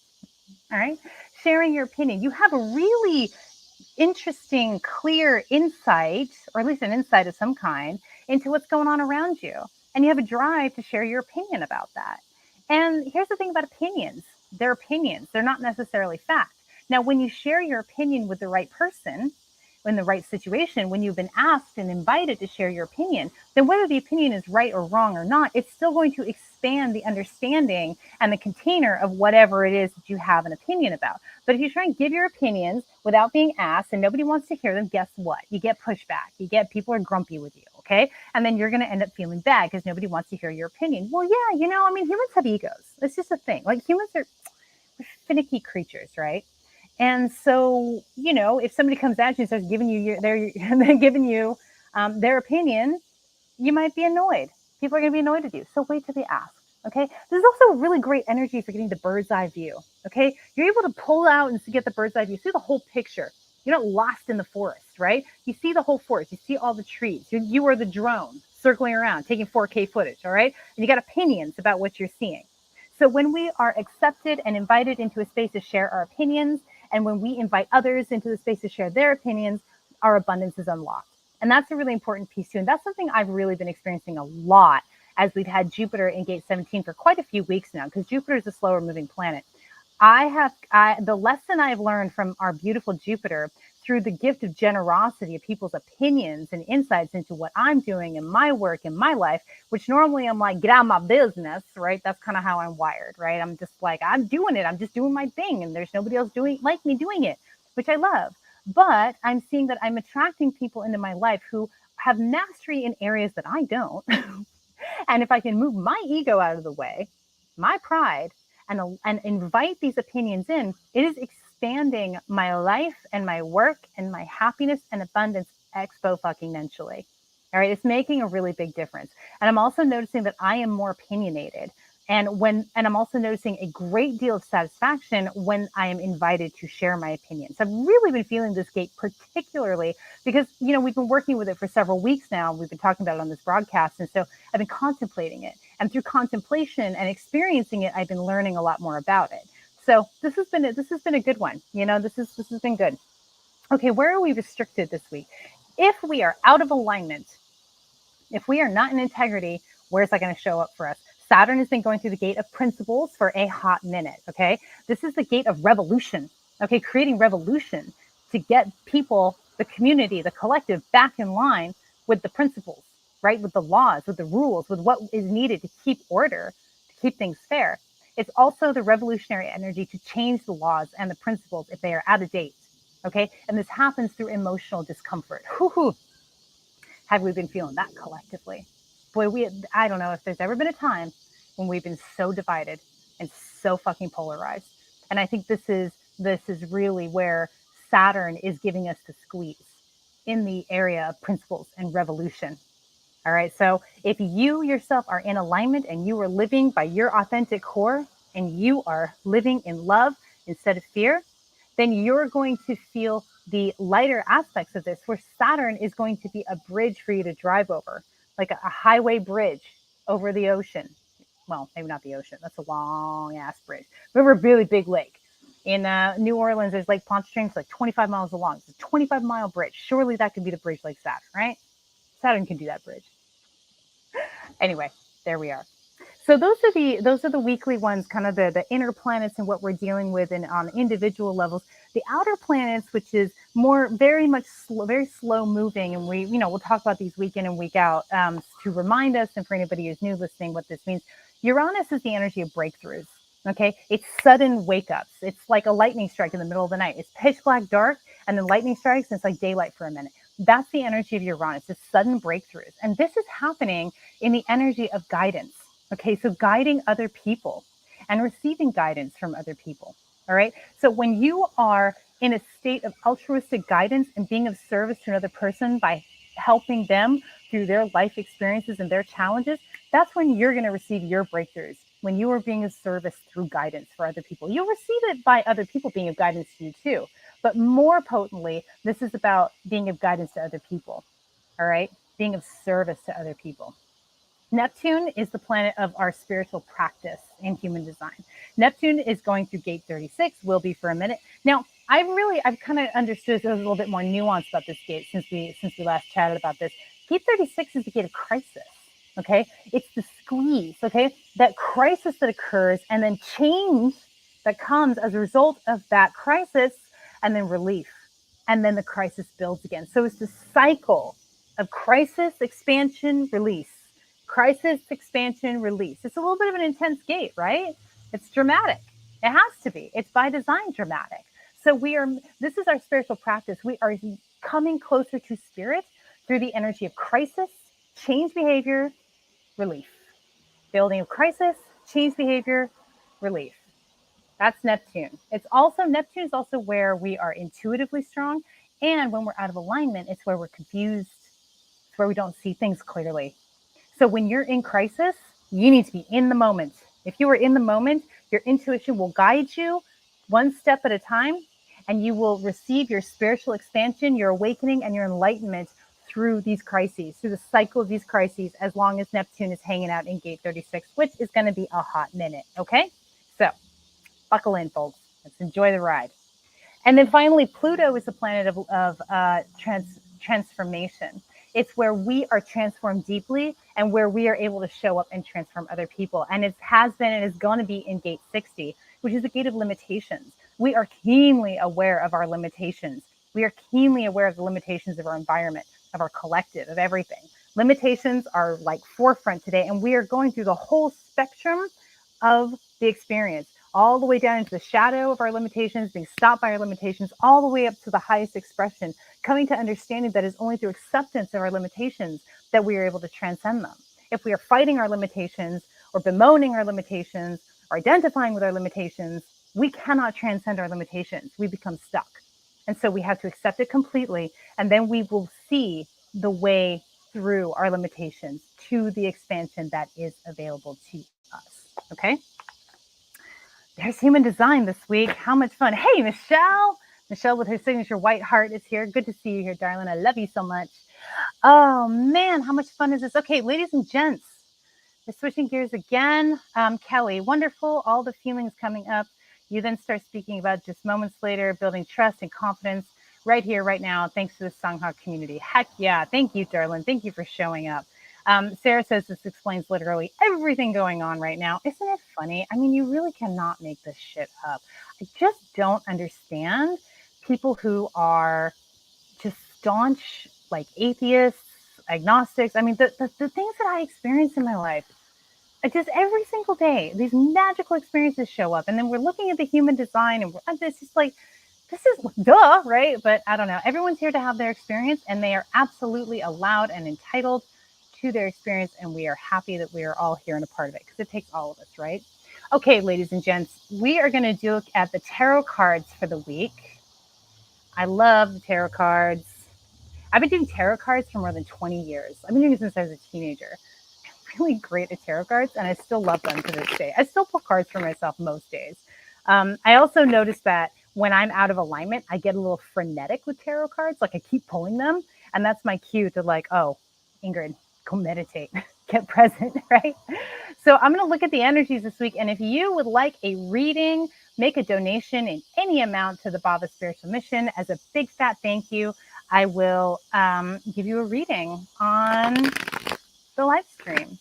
right, sharing your opinion. You have a really interesting, clear insight, or at least an insight of some kind, into what's going on around you. And you have a drive to share your opinion about that. And here's the thing about opinions. They're opinions. They're not necessarily fact. Now, when you share your opinion with the right person, in the right situation, when you've been asked and invited to share your opinion, then whether the opinion is right or wrong or not, it's still going to expand the understanding and the container of whatever it is that you have an opinion about. But if you try and give your opinions without being asked and nobody wants to hear them, guess what? You get pushback. You get people are grumpy with you, okay? And then you're going to end up feeling bad because nobody wants to hear your opinion. Well, yeah, humans have egos. It's just a thing. Like, humans are finicky creatures, right? And so, if somebody comes at you and starts giving you their opinion, you might be annoyed. People are going to be annoyed with you. So wait till they ask. Okay. This is also a really great energy for getting the bird's eye view. Okay. You're able to pull out and get the bird's eye view, see the whole picture. You're not lost in the forest, right? You see the whole forest. You see all the trees. You are the drone circling around, taking 4K footage. All right. And you got opinions about what you're seeing. So when we are accepted and invited into a space to share our opinions, and when we invite others into the space to share their opinions, our abundance is unlocked. And that's a really important piece too. And that's something I've really been experiencing a lot as we've had Jupiter in gate 17 for quite a few weeks now, because Jupiter is a slower moving planet. The lesson I've learned from our beautiful Jupiter through the gift of generosity of people's opinions and insights into what I'm doing in my work, in my life, which normally I'm like, get out of my business, right? That's kind of how I'm wired, right? I'm just like, I'm doing it. I'm just doing my thing. And there's nobody else doing like me doing it, which I love. But I'm seeing that I'm attracting people into my life who have mastery in areas that I don't. And if I can move my ego out of the way, my pride, and invite these opinions in, it is expanding my life and my work and my happiness and abundance exponentially. All right, it's making a really big difference. And I'm also noticing that I am more opinionated. And I'm also noticing a great deal of satisfaction when I am invited to share my opinions. I've really been feeling this gate particularly because, we've been working with it for several weeks now. We've been talking about it on this broadcast. And so I've been contemplating it. And through contemplation and experiencing it, I've been learning a lot more about it. So this has been a good one. This has been good. Okay, where are we restricted this week? If we are out of alignment, if we are not in integrity, where's that going to show up for us? Saturn has been going through the gate of principles for a hot minute, okay? This is the gate of revolution, okay? Creating revolution to get people, the community, the collective back in line with the principles, right? With the laws, with the rules, with what is needed to keep order, to keep things fair. It's also the revolutionary energy to change the laws and the principles if they are out of date, okay? And this happens through emotional discomfort. Whoo-hoo. Have we been feeling that collectively? Boy, I don't know if there's ever been a time when we've been so divided and so fucking polarized. And I think this is really where Saturn is giving us the squeeze in the area of principles and revolution. All right. So if you yourself are in alignment and you are living by your authentic core and you are living in love instead of fear, then you're going to feel the lighter aspects of this, where Saturn is going to be a bridge for you to drive over, like a highway bridge over the ocean. Well, maybe not the ocean. That's a long ass bridge. Over a really big lake. In New Orleans, there's Lake Pontchartrain. It's like 25 miles long. It's a 25-mile bridge. Surely that could be the bridge like Saturn, right? Saturn can do that bridge. Anyway, there we are. So those are the weekly ones, kind of the inner planets and what we're dealing with on individual levels. The outer planets, which is very slow moving, and we'll talk about these week in and week out to remind us, and for anybody who's new listening, what this means. Uranus is the energy of breakthroughs. Okay, it's sudden wake ups. It's like a lightning strike in the middle of the night. It's pitch black dark, and then lightning strikes, and it's like daylight for a minute. That's the energy of Uranus, it's sudden breakthroughs. And this is happening in the energy of guidance. Okay, so guiding other people and receiving guidance from other people. All right. So when you are in a state of altruistic guidance and being of service to another person by helping them through their life experiences and their challenges, that's when you're going to receive your breakthroughs. When you are being of service through guidance for other people, you'll receive it by other people being of guidance to you too. But more potently, this is about being of guidance to other people. All right. Being of service to other people. Neptune is the planet of our spiritual practice in human design. Neptune is going through gate 36, will be for a minute. Now, I've kind of understood there's a little bit more nuance about this gate since we last chatted about this. Gate 36 is the gate of crisis. Okay, it's the squeeze. Okay, that crisis that occurs, and then change that comes as a result of that crisis, and then relief, and then the crisis builds again. So it's the cycle of crisis, expansion, release. Crisis, expansion, release. It's a little bit of an intense gate, right? It's dramatic. It has to be. It's by design dramatic. So this is our spiritual practice. We are coming closer to spirit through the energy of crisis, change behavior, relief. Building of crisis, change behavior, relief. That's Neptune. Neptune is also where we are intuitively strong. And when we're out of alignment, it's where we're confused. It's where we don't see things clearly. So when you're in crisis, you need to be in the moment. If you are in the moment, your intuition will guide you one step at a time, and you will receive your spiritual expansion, your awakening, and your enlightenment through these crises, through the cycle of these crises, as long as Neptune is hanging out in gate 36, which is going to be a hot minute. Okay? So buckle in, folks. Let's enjoy the ride. And then finally, Pluto is the planet of transformation. It's where we are transformed deeply and where we are able to show up and transform other people. And it has been and is going to be in gate 60, which is the gate of limitations. We are keenly aware of our limitations. We are keenly aware of the limitations of our environment, of our collective, of everything. Limitations are like forefront today, and we are going through the whole spectrum of the experience, all the way down into the shadow of our limitations, being stopped by our limitations, all the way up to the highest expression, coming to understanding that it's only through acceptance of our limitations that we are able to transcend them. If we are fighting our limitations or bemoaning our limitations or identifying with our limitations, we cannot transcend our limitations. We become stuck. And so we have to accept it completely, and then we will see the way through our limitations to the expansion that is available to us. Okay? There's human design this week. How much fun. Hey, Michelle. Michelle with her signature white heart is here. Good to see you here, darling. I love you so much. Oh, man, how much fun is this? Okay, ladies and gents, we're switching gears again. Kelly, wonderful. All the feelings coming up. You then start speaking about just moments later, building trust and confidence right here, right now, thanks to the Sangha community. Heck yeah. Thank you, darling. Thank you for showing up. Sarah says this explains literally everything going on right now. Isn't it funny? I mean, you really cannot make this shit up. I just don't understand people who are just staunch, like atheists, agnostics. I mean, the things that I experience in my life, just every single day, these magical experiences show up. And then we're looking at the human design, and it's just like, this is duh, right? But I don't know. Everyone's here to have their experience, and they are absolutely allowed and entitled to their experience. And we are happy that we are all here and a part of it, because it takes all of us, right? Okay, ladies and gents, we are going to look at the tarot cards for the week. I love the tarot cards. I've been doing tarot cards for more than 20 years. I've been doing it since I was a teenager. I'm really great at tarot cards, and I still love them to this day. I still pull cards for myself most days. I also noticed that when I'm out of alignment, I get a little frenetic with tarot cards. Like I keep pulling them, and that's my cue to like, oh, Ingrid, go meditate, get present, right? So I'm going to look at the energies this week. And if you would like a reading, make a donation in any amount to the Bhava Spiritual Mission as a big fat thank you. I will give you a reading on the live stream.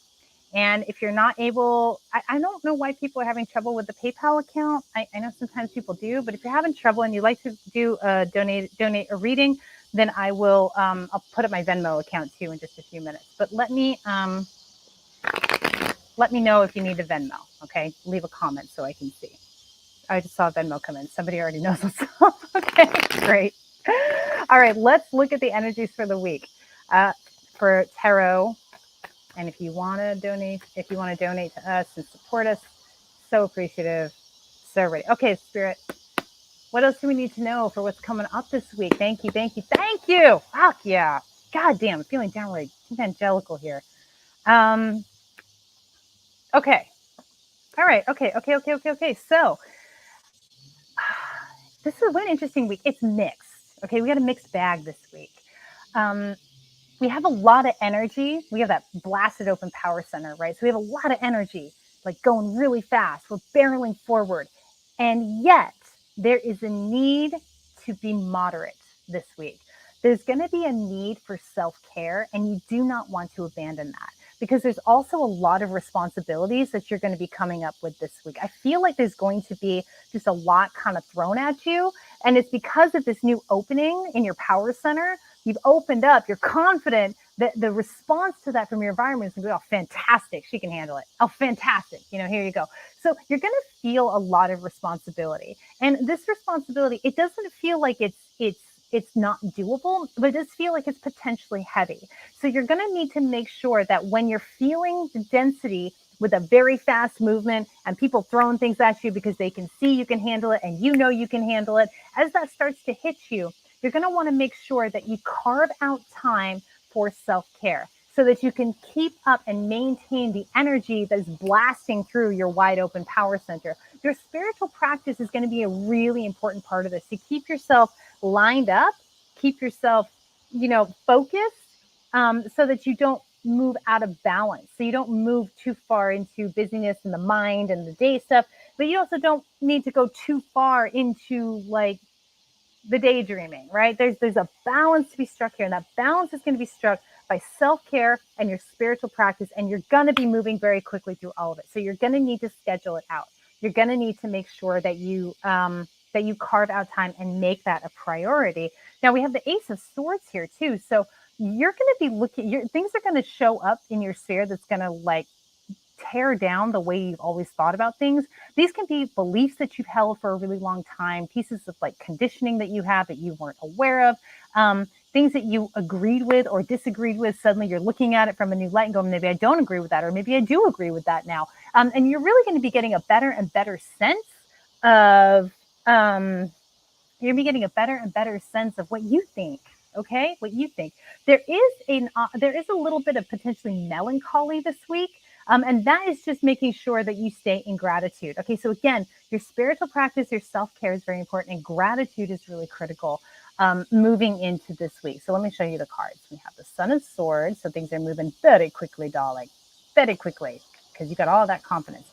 And if you're not able, I don't know why people are having trouble with the PayPal account. I know sometimes people do, but if you're having trouble and you'd like to do donate a reading, then I will, I'll put up my Venmo account too in just a few minutes. But let me know if you need a Venmo, okay? Leave a comment so I can see. I just saw Venmo come in. Somebody already knows what's up. Okay, great. All right, let's look at the energies for the week. For tarot, and if you want to donate, to us and support us, so appreciative, so ready. Okay, Spirit, what else do we need to know for what's coming up this week? Thank you, thank you, thank you. Fuck yeah. God damn, I'm feeling downright evangelical here. Okay. All right. Okay. So this is an interesting week. It's mixed. Okay, we got a mixed bag this week. We have a lot of energy. We have that blasted open power center, right? So we have a lot of energy, like going really fast. We're barreling forward. And yet there is a need to be moderate this week. There's going to be a need for self-care, and you do not want to abandon that, because there's also a lot of responsibilities that you're going to be coming up with this week. I feel like there's going to be just a lot kind of thrown at you. And it's because of this new opening in your power center. You've opened up, you're confident that the response to that from your environment is going to be, oh, fantastic, she can handle it. Oh, fantastic, here you go. So you're going to feel a lot of responsibility. And this responsibility, it doesn't feel like it's not doable, but it does feel like it's potentially heavy. So you're going to need to make sure that when you're feeling the density with a very fast movement and people throwing things at you because they can see you can handle it and you can handle it, as that starts to hit you, you're going to want to make sure that you carve out time for self-care so that you can keep up and maintain the energy that is blasting through your wide open power center. Your spiritual practice is going to be a really important part of this. To keep yourself lined up, keep yourself, focused, so that you don't move out of balance. So you don't move too far into busyness and the mind and the day stuff, but you also don't need to go too far into like the daydreaming, right? There's a balance to be struck here, and that balance is going to be struck by self-care and your spiritual practice, and you're going to be moving very quickly through all of it. So you're going to need to schedule it out. You're going to need to make sure that you carve out time and make that a priority. Now we have the Ace of Swords here too, so you're going to be looking. Things are going to show up in your sphere that's going to like tear down the way you've always thought about things. These can be beliefs that you've held for a really long time, pieces of like conditioning that you have that you weren't aware of, things that you agreed with or disagreed with. Suddenly you're looking at it from a new light and going, maybe I don't agree with that, or maybe I do agree with that now. And you're really going to be getting a better and better sense of, you're be getting a better and better sense of what you think. Okay, what you think. There is a little bit of potentially melancholy this week. And that is just making sure that you stay in gratitude. Okay, so again, your spiritual practice, your self-care is very important, and gratitude is really critical moving into this week. So let me show you the cards. We have the Sun of Swords, so things are moving very quickly, darling, very quickly, because you got all that confidence.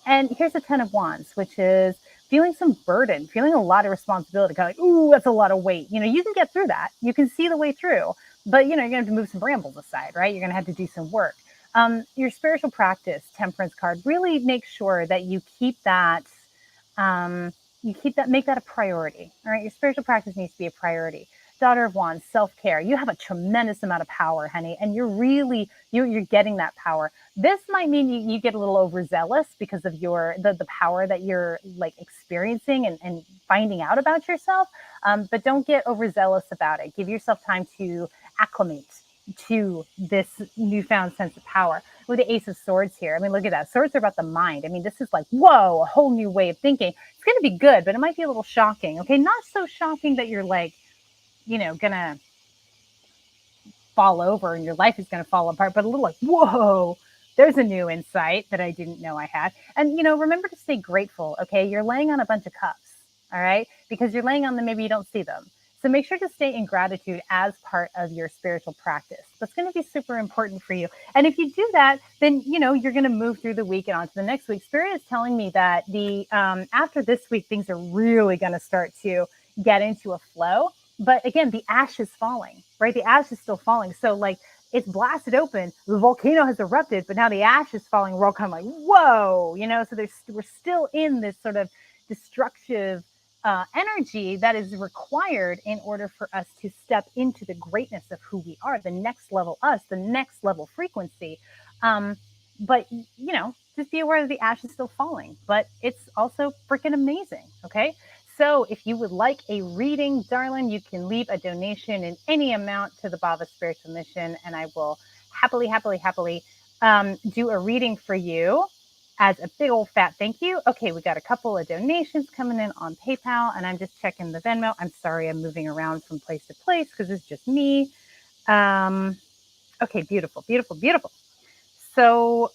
And here's the Ten of Wands, which is feeling some burden, feeling a lot of responsibility, kind of like, ooh, that's a lot of weight. You can get through that. You can see the way through, but you're going to have to move some brambles aside, right? You're going to have to do some work. Your spiritual practice, Temperance card, really make sure that you keep that, make that a priority. All right. Your spiritual practice needs to be a priority. Daughter of Wands, self-care. You have a tremendous amount of power, honey, and you're getting that power. This might mean you get a little overzealous because of the power that you're like experiencing and finding out about yourself. But don't get overzealous about it. Give yourself time to acclimate to this newfound sense of power. With the Ace of Swords here, I mean, look at that. Swords are about the mind. I mean, this is like, whoa, a whole new way of thinking. It's going to be good, but it might be a little shocking. Okay, not so shocking that you're like, gonna fall over and your life is gonna fall apart, but a little like, whoa, there's a new insight that I didn't know I had. And rember to stay grateful. Okay, you're laying on a bunch of cups, all right, because you're laying on them, maybe you don't see them. So make sure to stay in gratitude as part of your spiritual practice. That's going to be super important for you. And if you do that, then, you're going to move through the week and on to the next week. Spirit is telling me that after this week, things are really going to start to get into a flow. But again, the ash is falling, right? The ash is still falling. So like it's blasted open. The volcano has erupted, but now the ash is falling. We're all kind of like, whoa, so we're still in this sort of destructive energy that is required in order for us to step into the greatness of who we are, the next level us, the next level frequency. But just be aware that the ash is still falling, but it's also freaking amazing. Okay. So if you would like a reading, darling, you can leave a donation in any amount to the Bhava Spiritual Mission, and I will happily do a reading for you as a big old fat thank you. Okay, we got a couple of donations coming in on PayPal, and I'm just checking the Venmo. I'm sorry I'm moving around from place to place because it's just me. Okay, beautiful. So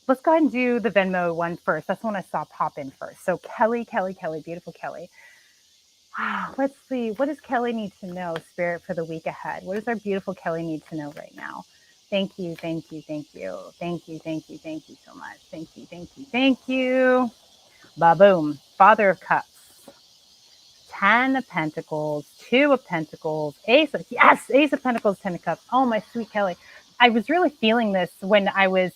let's go ahead and do the Venmo one first. That's the one I saw pop in first. So Kelly, beautiful Kelly. Let's see. What does Kelly need to know, Spirit, for the week ahead? What does our beautiful Kelly need to know right now? Thank you so much. Thank you. Ba-boom. Father of Cups. 10 of Pentacles, 2 of Pentacles, Ace of Pentacles, 10 of Cups. Oh, my sweet Kelly. I was really feeling this when I was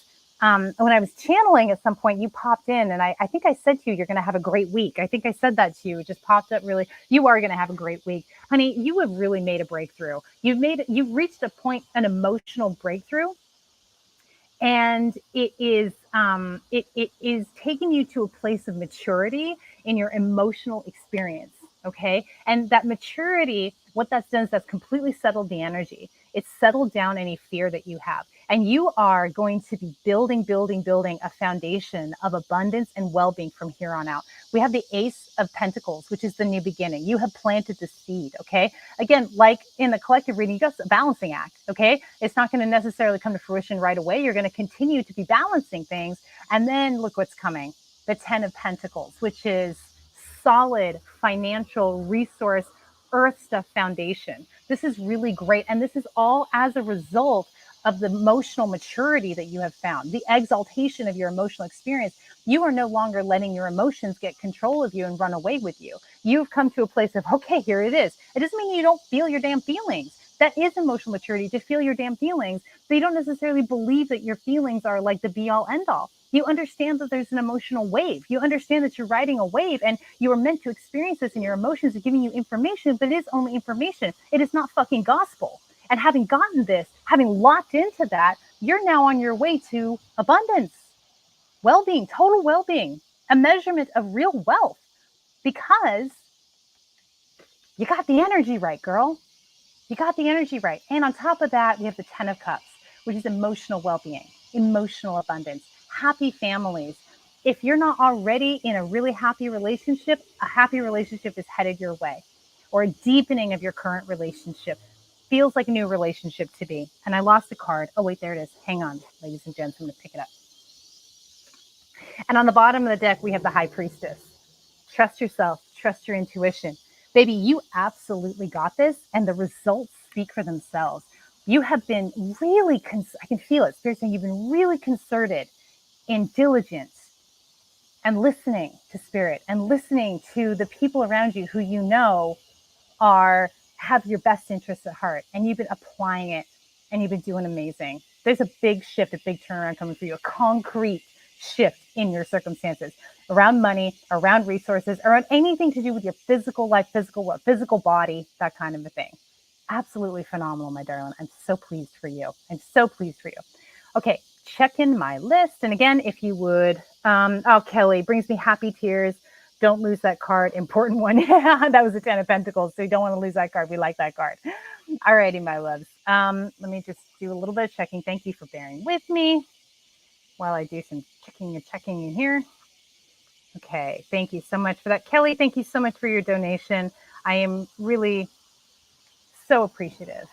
channeling at some point. You popped in, and I think I said to you, you're going to have a great week. I think I said that to you. It just popped up really. You are going to have a great week. Honey, you have really made a breakthrough. You've reached a point, an emotional breakthrough. And it is taking you to a place of maturity in your emotional experience. Okay. And that maturity, what that's done is that's completely settled the energy. It's settled down any fear that you have. And you are going to be building a foundation of abundance and well-being from here on out. We have the Ace of Pentacles, which is the new beginning. You have planted the seed. Okay. Again, like in the collective reading, you got a balancing act. Okay. It's not going to necessarily come to fruition right away. You're going to continue to be balancing things. And then look what's coming. The 10 of Pentacles, which is solid financial resource, earth stuff foundation. This is really great. And this is all as a result of the emotional maturity that you have found, the exaltation of your emotional experience. You are no longer letting your emotions get control of you and run away with you. You've come to a place of, okay, here it is. It doesn't mean you don't feel your damn feelings. That is emotional maturity, to feel your damn feelings. But you don't necessarily believe that your feelings are like the be all end all. You understand that there's an emotional wave. You understand that you're riding a wave, and you are meant to experience this, and your emotions are giving you information, but it is only information. It is not fucking gospel. And having gotten this, having locked into that, you're now on your way to abundance, well-being, total well-being, a measurement of real wealth, because you got the energy right, girl. You got the energy right. And on top of that, we have the 10 of Cups, which is emotional well-being, emotional abundance, happy families. If you're not already in a really happy relationship, a happy relationship is headed your way, or a deepening of your current relationship. Feels like a new relationship to be. And I lost the card. Oh, wait, there it is. Hang on, ladies and gents. I'm going to pick it up. And on the bottom of the deck, we have the High Priestess. Trust yourself. Trust your intuition. Baby, you absolutely got this. And the results speak for themselves. You have been really, I can feel it. Spirit saying you've been really concerted in diligence and listening to Spirit and listening to the people around you who you know have your best interests at heart, and you've been applying it, and you've been doing amazing. There's a big shift, a big turnaround coming for you, a concrete shift in your circumstances around money, around resources, around anything to do with your physical life, physical body, that kind of a thing. Absolutely phenomenal, my darling. I'm so pleased for you. Okay, check in my list. And again, if you would, Kelly, brings me happy tears. Don't lose that card. Important one. Yeah, that was the 10 of Pentacles. So you don't want to lose that card. We like that card. All righty, my loves. Let me just do a little bit of checking. Thank you for bearing with me while I do some checking in here. Okay. Thank you so much for that. Kelly, thank you so much for your donation. I am really so appreciative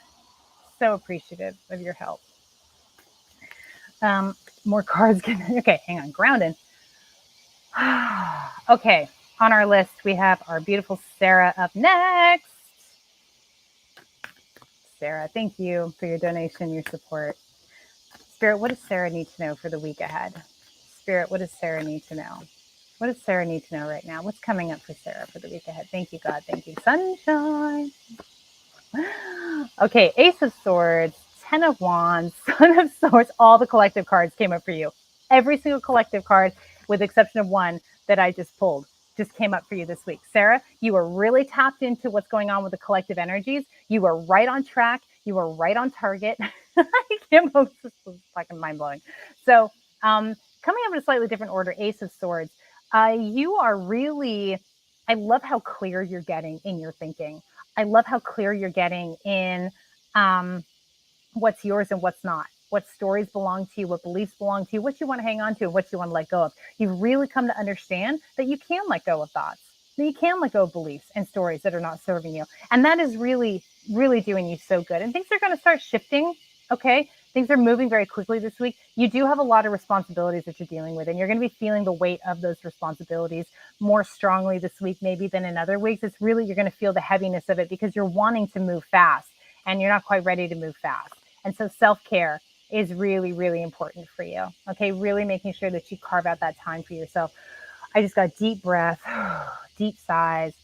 of your help. More cards. Okay, hang on. Grounding. Okay, on our list, we have our beautiful Sarah up next. Sarah, thank you for your donation, your support. Spirit, what does Sarah need to know for the week ahead? Spirit, what does Sarah need to know? What does Sarah need to know right now? What's coming up for Sarah for the week ahead? Thank you, God. Thank you. Sunshine. Okay, Ace of Swords, 10 of Wands, Son of Swords, all the collective cards came up for you. Every single collective card, with the exception of one that I just pulled, just came up for you this week. Sarah, you are really tapped into what's going on with the collective energies. You are right on track. You are right on target. I can't believe this is fucking mind-blowing. So coming up in a slightly different order, Ace of Swords, you are really I love how clear you're getting in your thinking. I love how clear you're getting in um, what's yours and what's not, what stories belong to you, what beliefs belong to you, what you want to hang on to, and what you want to let go of. You've really come to understand that you can let go of thoughts, that you can let go of beliefs and stories that are not serving you. And that is really, really doing you so good. And things are going to start shifting. Okay. Things are moving very quickly this week. You do have a lot of responsibilities that you're dealing with, and you're going to be feeling the weight of those responsibilities more strongly this week, maybe than in other weeks. It's really, you're going to feel the heaviness of it because you're wanting to move fast and you're not quite ready to move fast. And so self-care is really, really important for you. Okay. Really making sure that you carve out that time for yourself. I just got deep breath, deep sighs,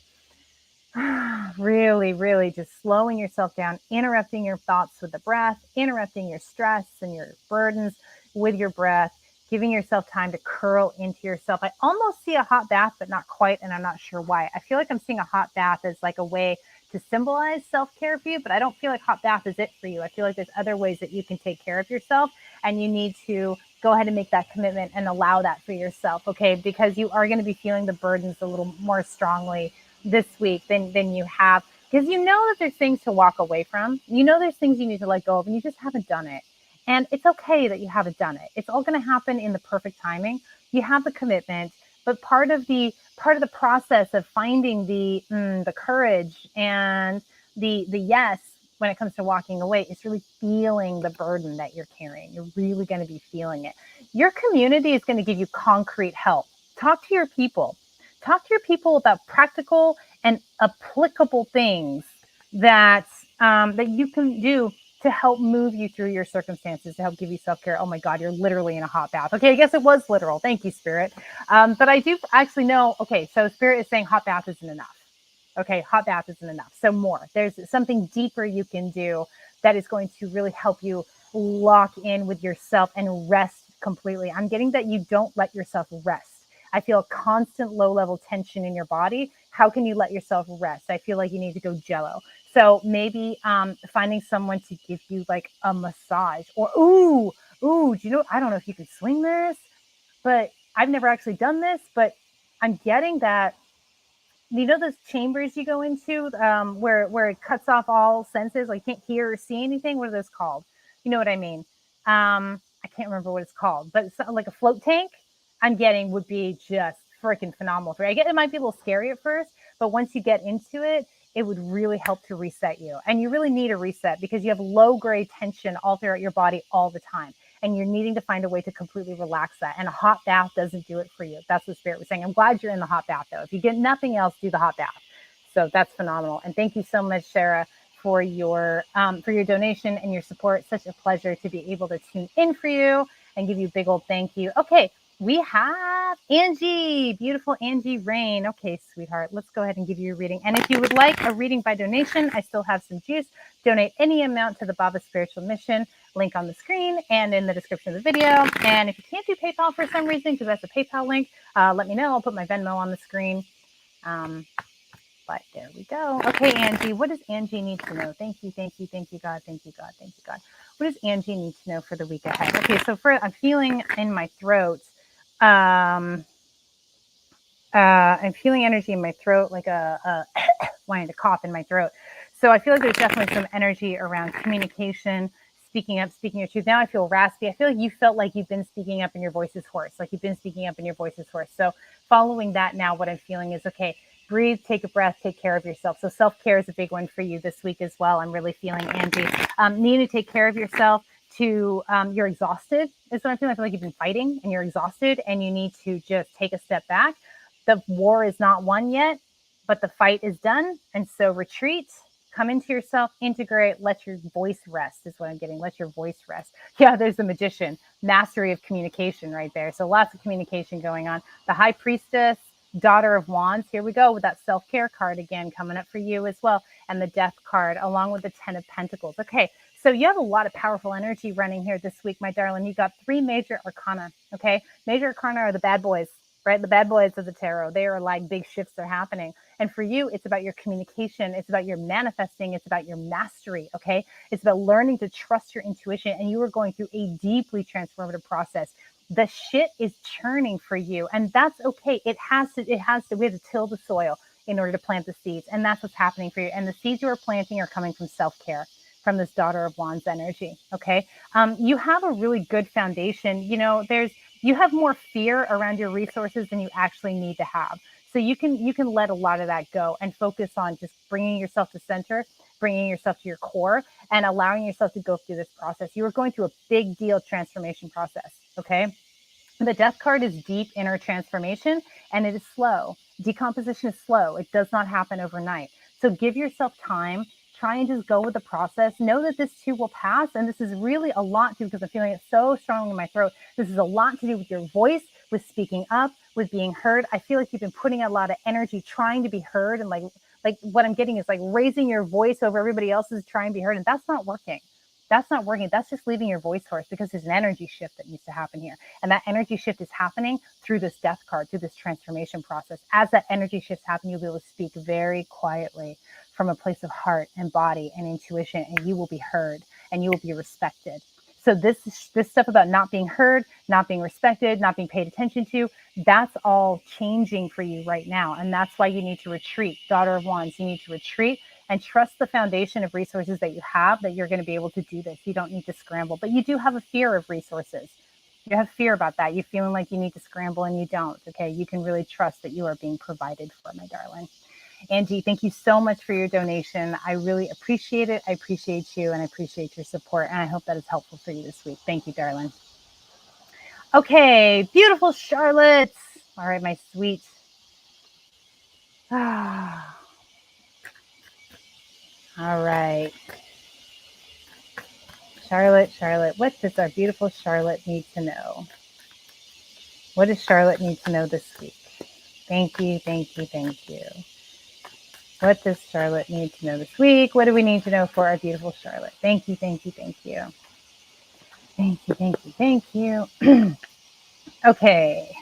really, really just slowing yourself down, interrupting your thoughts with the breath, interrupting your stress and your burdens with your breath, giving yourself time to curl into yourself. I almost see a hot bath, but not quite. And I'm not sure why. I feel like I'm seeing a hot bath as like a way to symbolize self-care for you, but I don't feel like hot bath is it for you. I feel like there's other ways that you can take care of yourself, and you need to go ahead and make that commitment and allow that for yourself. Okay. Because you are going to be feeling the burdens a little more strongly this week than you have, because you know that there's things to walk away from. You know there's things you need to let go of, and you just haven't done it. And it's okay that you haven't done it. It's all going to happen in the perfect timing. You have the commitment, but part of the process of finding the courage and the yes when it comes to walking away is really feeling the burden that you're carrying. You're really going to be feeling it. Your community is going to give you concrete help. Talk to your people. Talk to your people about practical and applicable things that that you can do to help move you through your circumstances, to help give you self-care. Oh my God, you're literally in a hot bath. Okay, I guess it was literal. Thank you, Spirit. But I do actually know, okay, so Spirit is saying hot bath isn't enough. Okay, hot bath isn't enough. So more. There's something deeper you can do that is going to really help you lock in with yourself and rest completely. I'm getting that you don't let yourself rest. I feel a constant low level tension in your body. How can you let yourself rest? I feel like you need to go jello. So maybe finding someone to give you like a massage, or, do you know, I don't know if you can swing this, but I've never actually done this, but I'm getting that, you know, those chambers you go into where it cuts off all senses, like you can't hear or see anything. What are those called? You know what I mean? I can't remember what it's called, but it's like a float tank. I'm getting would be just freaking phenomenal for you. I get it might be a little scary at first, but once you get into it, it would really help to reset you. And you really need a reset because you have low grade tension all throughout your body all the time. And you're needing to find a way to completely relax that. And a hot bath doesn't do it for you. That's what Spirit was saying. I'm glad you're in the hot bath, though. If you get nothing else, do the hot bath. So that's phenomenal. And thank you so much, Sarah, for your donation and your support. Such a pleasure to be able to tune in for you and give you a big old thank you. Okay, we have Angie, beautiful Angie Rain. Okay, sweetheart, let's go ahead and give you a reading. And if you would like a reading by donation, I still have some juice. Donate any amount to the Bhava Spiritual Mission. Link on the screen and in the description of the video. And if you can't do PayPal for some reason, because that's a PayPal link, let me know. I'll put my Venmo on the screen. But there we go. Okay, Angie, what does Angie need to know? Thank you, God, thank you, God, thank you, God. What does Angie need to know for the week ahead? Okay, so I'm feeling in my throat. I'm feeling energy in my throat, like a wanting to cough in my throat. So I feel like there's definitely some energy around communication, speaking up, speaking your truth. Now I feel raspy. I feel like you felt like you've been speaking up and your voice is hoarse, like you've been speaking up and your voice is hoarse. So following that now, what I'm feeling is, okay, breathe, take a breath, take care of yourself. So self-care is a big one for you this week as well. I'm really feeling, Angie. Needing to take care of yourself. You're exhausted is what I'm feeling. I feel like you've been fighting and you're exhausted and you need to just take a step back. The war is not won yet, but the fight is done. And so retreat, come into yourself, integrate, let your voice rest is what I'm getting. Let your voice rest. Yeah, there's the magician, mastery of communication right there. So lots of communication going on. The high priestess, daughter of wands. Here we go with that self-care card again, coming up for you as well. And the death card along with the 10 of pentacles. Okay. So you have a lot of powerful energy running here this week, my darling. You got 3 major arcana. Okay. Major arcana are the bad boys, right? The bad boys of the tarot. They are like big shifts are happening. And for you, it's about your communication. It's about your manifesting. It's about your mastery. Okay. It's about learning to trust your intuition. And you are going through a deeply transformative process. The shit is churning for you. And that's okay. We have to till the soil. in order to plant the seeds. And that's what's happening for you. And the seeds you are planting are coming from self-care, from this Daughter of Wands energy. Okay. You have a really good foundation. You know, you have more fear around your resources than you actually need to have. So you can let a lot of that go and focus on just bringing yourself to center, bringing yourself to your core, and allowing yourself to go through this process. You are going through a big deal transformation process. Okay. The Death card is deep inner transformation, and it is slow. Decomposition is slow. It does not happen overnight. So give yourself time. Try and just go with the process. Know that this too will pass. And this is really a lot to, because I'm feeling it so strongly in my throat. This is a lot to do with your voice, with speaking up, with being heard. I feel like you've been putting a lot of energy trying to be heard. And like what I'm getting is like raising your voice over everybody else's trying to be heard. And that's not working. That's not working. That's just leaving your voice hoarse, because there's an energy shift that needs to happen here. And that energy shift is happening through this Death card, through this transformation process. As that energy shifts happen, you'll be able to speak very quietly from a place of heart and body and intuition, and you will be heard and you will be respected. So this stuff about not being heard, not being respected, not being paid attention to, that's all changing for you right now. And that's why you need to retreat. Daughter of Wands, you need to retreat and trust the foundation of resources that you have, that you're going to be able to do this. You don't need to scramble, but you do have a fear of resources. You have fear about that. You're feeling like you need to scramble and you don't. Okay. You can really trust that you are being provided for, my darling. Angie, thank you so much for your donation. I really appreciate it. I appreciate you, and I appreciate your support. And I hope that is helpful for you this week. Thank you, darling. Okay, beautiful Charlotte. All right, my sweet. All right. Charlotte, what does our beautiful Charlotte need to know? What does Charlotte need to know this week? Thank you. What does Charlotte need to know this week? What do we need to know for our beautiful Charlotte? Thank you. Okay.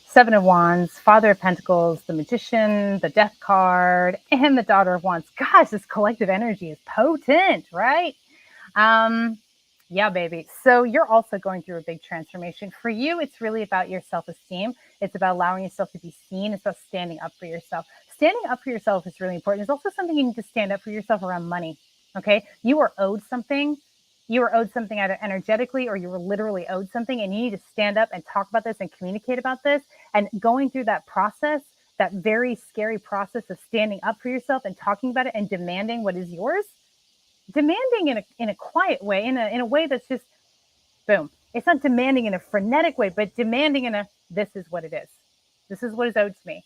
Seven of Wands, Father of Pentacles, the Magician, the Death card, and the Daughter of Wands. Gosh, this collective energy is potent, right? Yeah, baby. So you're also going through a big transformation. For you, it's really about your self-esteem. It's about allowing yourself to be seen. It's about standing up for yourself. Standing up for yourself is really important. It's also something you need to stand up for yourself around money. Okay. You are owed something. You were owed something either energetically, or you were literally owed something, and you need to stand up and talk about this and communicate about this. And going through that process, that very scary process of standing up for yourself and talking about it and demanding what is yours, demanding in a quiet way, in a way that's just boom. It's not demanding in a frenetic way, but demanding in a, this is what it is. This is what is owed to me.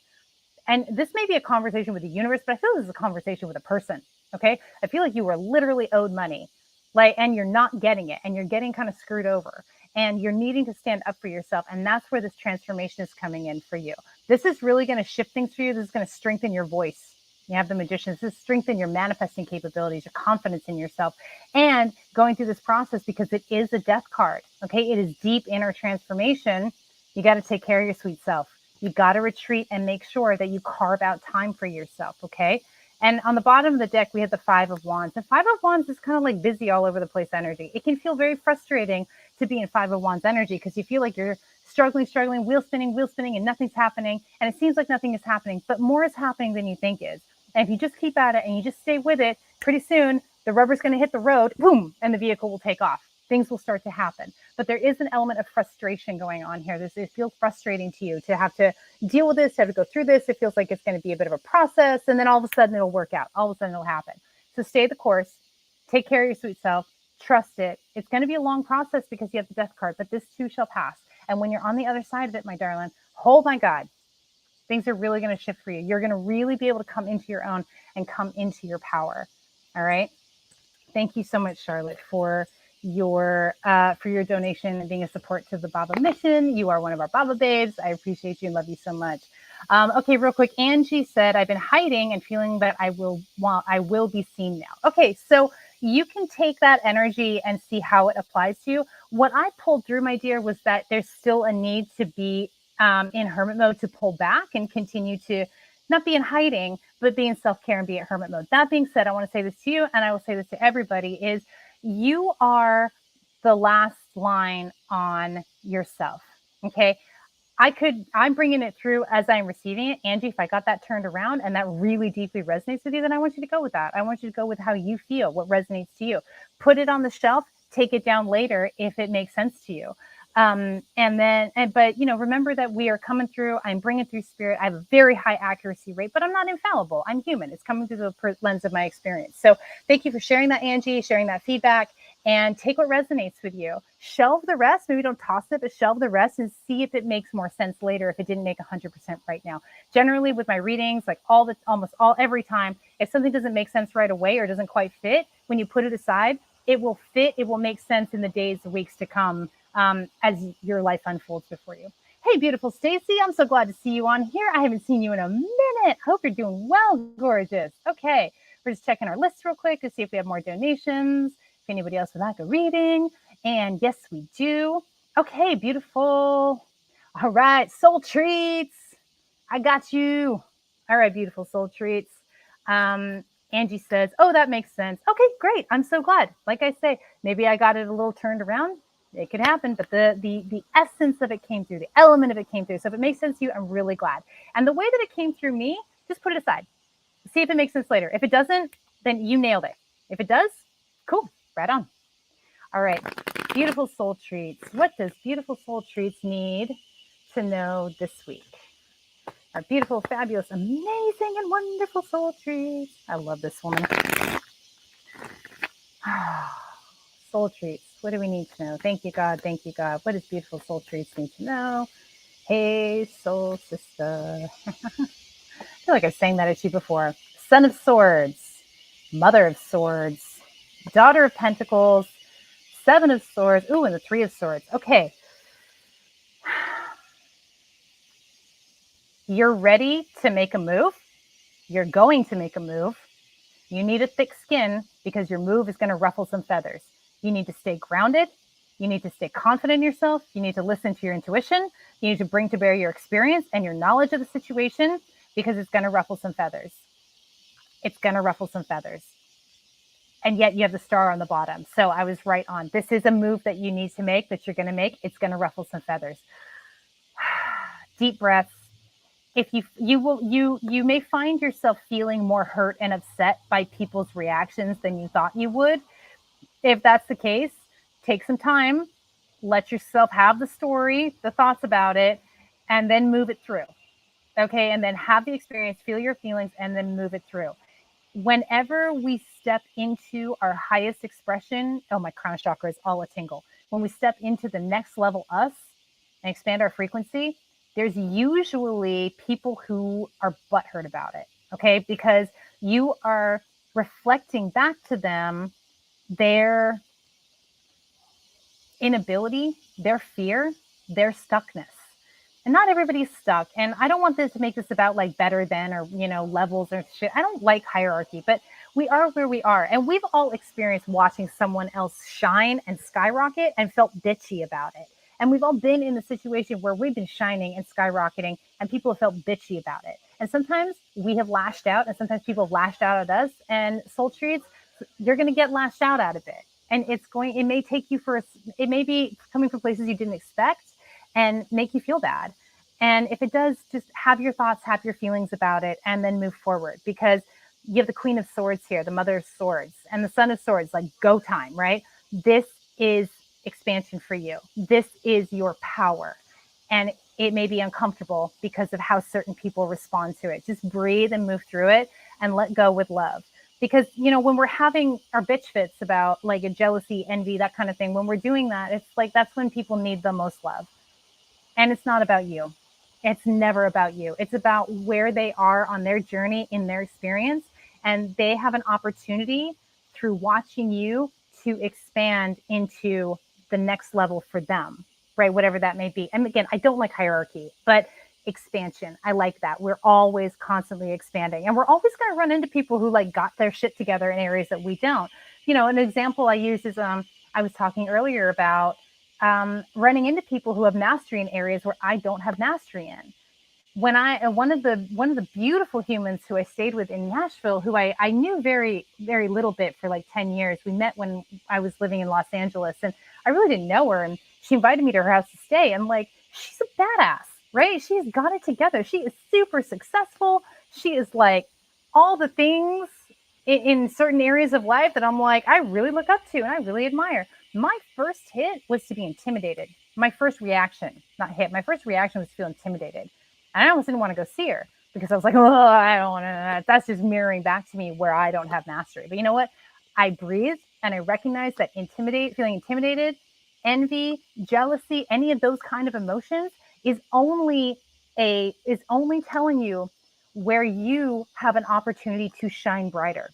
And this may be a conversation with the universe, but I feel this is a conversation with a person. Okay. I feel like you were literally owed money, and you're not getting it, and you're getting kind of screwed over, and you're needing to stand up for yourself. And that's where this transformation is coming in for you. This is really going to shift things for you. This is going to strengthen your voice. You have the Magician. This is strengthen your manifesting capabilities, your confidence in yourself, and going through this process, because it is a Death card. Okay. It is deep inner transformation. You got to take care of your sweet self. You got to retreat and make sure that you carve out time for yourself. Okay. And on the bottom of the deck, we have the Five of Wands. The Five of Wands is kind of like busy all over the place energy. It can feel very frustrating to be in Five of Wands energy, because you feel like you're struggling, wheel spinning, and nothing's happening. And it seems like nothing is happening, but more is happening than you think is. And if you just keep at it and you just stay with it, pretty soon the rubber's going to hit the road, boom, and the vehicle will take off. Things will start to happen. But there is an element of frustration going on here. It feels frustrating to you to have to deal with this, to have to go through this. It feels like it's going to be a bit of a process, and then all of a sudden it'll work out. All of a sudden it'll happen. So stay the course, take care of your sweet self, trust it. It's going to be a long process because you have the Death card, but this too shall pass. And when you're on the other side of it, my darling, oh my God, things are really going to shift for you. You're going to really be able to come into your own and come into your power. All right. Thank you so much, Charlotte, for your donation and being a support to the Bhava Mission. You are one of our Bhava babes. I appreciate you and love you so much. Okay, real quick. Angie said, I've been hiding and feeling that I will be seen now. Okay, so you can take that energy and see how it applies to you. What I pulled through, my dear, was that there's still a need to be in hermit mode, to pull back and continue to not be in hiding, but be in self-care and be in hermit mode. That being said, I want to say this to you, and I will say this to everybody, is you are the last line on yourself. Okay. I'm bringing it through as I'm receiving it. Angie, if I got that turned around and that really deeply resonates with you, then I want you to go with that. I want you to go with how you feel, what resonates to you. Put it on the shelf, take it down later if it makes sense to you. But remember that we are coming through. I'm bringing through spirit. I have a very high accuracy rate, but I'm not infallible. I'm human. It's coming through the lens of my experience. So thank you for sharing that, Angie, sharing that feedback, and take what resonates with you. Shelve the rest. Maybe don't toss it, but shelve the rest and see if it makes more sense later. If it didn't make 100% right now. Generally, with my readings, like every time, if something doesn't make sense right away or doesn't quite fit, when you put it aside, it will fit. It will make sense in the days, the weeks to come. As your life unfolds before you. Hey, beautiful Stacy, I'm so glad to see you on here. I haven't seen you in a minute. Hope you're doing well, gorgeous. Okay, we're just checking our list real quick to see if we have more donations, if anybody else would like a reading. And yes, we do. Okay, beautiful. All right, soul treats. I got you. All right, beautiful soul treats. Angie says, oh, that makes sense. Okay, great. I'm so glad. Like I say, maybe I got it a little turned around. It could happen, but the essence of it came through, the element of it came through. So if it makes sense to you, I'm really glad. And the way that it came through me, just put it aside. See if it makes sense later. If it doesn't, then you nailed it. If it does, cool, right on. All right, beautiful soul treats. What does beautiful soul treats need to know this week? Our beautiful, fabulous, amazing, and wonderful soul treats. I love this woman. Soul treats. What do we need to know? Thank you, God. Thank you, God. What does beautiful soul treats need to know? Hey, soul sister. I feel like I sang that at you before. Son of Swords, Mother of Swords, Daughter of Pentacles, Seven of Swords. Ooh, and the Three of Swords. Okay. You're ready to make a move. You're going to make a move. You need a thick skin because your move is going to ruffle some feathers. You need to stay grounded. You need to stay confident in yourself. You need to listen to your intuition. You need to bring to bear your experience and your knowledge of the situation because it's going to ruffle some feathers. It's going to ruffle some feathers. And yet you have the star on the bottom. So I was right on. This is a move that you need to make, that you're going to make. It's going to ruffle some feathers. Deep breaths. If you may find yourself feeling more hurt and upset by people's reactions than you thought you would. If that's the case, take some time, let yourself have the story, the thoughts about it, and then move it through. Okay, and then have the experience, feel your feelings, and then move it through. Whenever we step into our highest expression, oh, my crown chakra is all a tingle. When we step into the next level us and expand our frequency, there's usually people who are butthurt about it, okay? Because you are reflecting back to them their inability, their fear, their stuckness. And not everybody's stuck. And I don't want this to make this about like better than or, levels or shit. I don't like hierarchy, but we are where we are. And we've all experienced watching someone else shine and skyrocket and felt bitchy about it. And we've all been in the situation where we've been shining and skyrocketing and people have felt bitchy about it. And sometimes we have lashed out and sometimes people have lashed out at us. And soul treats, you're going to get lashed out of it. And it may take you it may be coming from places you didn't expect and make you feel bad. And if it does, just have your thoughts, have your feelings about it, and then move forward. Because you have the Queen of Swords here, the Mother of Swords, and the Son of Swords, like go time, right? This is expansion for you. This is your power. And it may be uncomfortable because of how certain people respond to it. Just breathe and move through it and let go with love. Because, when we're having our bitch fits about like a jealousy, envy, that kind of thing, when we're doing that, it's like that's when people need the most love. And it's not about you. It's never about you. It's about where they are on their journey in their experience. And they have an opportunity through watching you to expand into the next level for them, right? Whatever that may be. And again, I don't like hierarchy, but expansion. I like that. We're always constantly expanding. And we're always going to run into people who like got their shit together in areas that we don't. An example I use is I was talking earlier about running into people who have mastery in areas where I don't have mastery in. When one of the beautiful humans who I stayed with in Nashville, who I knew very, very little bit for like 10 years. We met when I was living in Los Angeles and I really didn't know her. And she invited me to her house to stay. And like, she's a badass, right? She's got it together. She is super successful. She is like all the things in certain areas of life that I'm like, I really look up to and I really admire. My first hit was to be intimidated. My first reaction, not hit, my first reaction was to feel intimidated. And I almost didn't want to go see her because I was like, oh, I don't want to. That's just mirroring back to me where I don't have mastery. But you know what? I breathed and I recognized that feeling intimidated, envy, jealousy, any of those kind of emotions is only telling you where you have an opportunity to shine brighter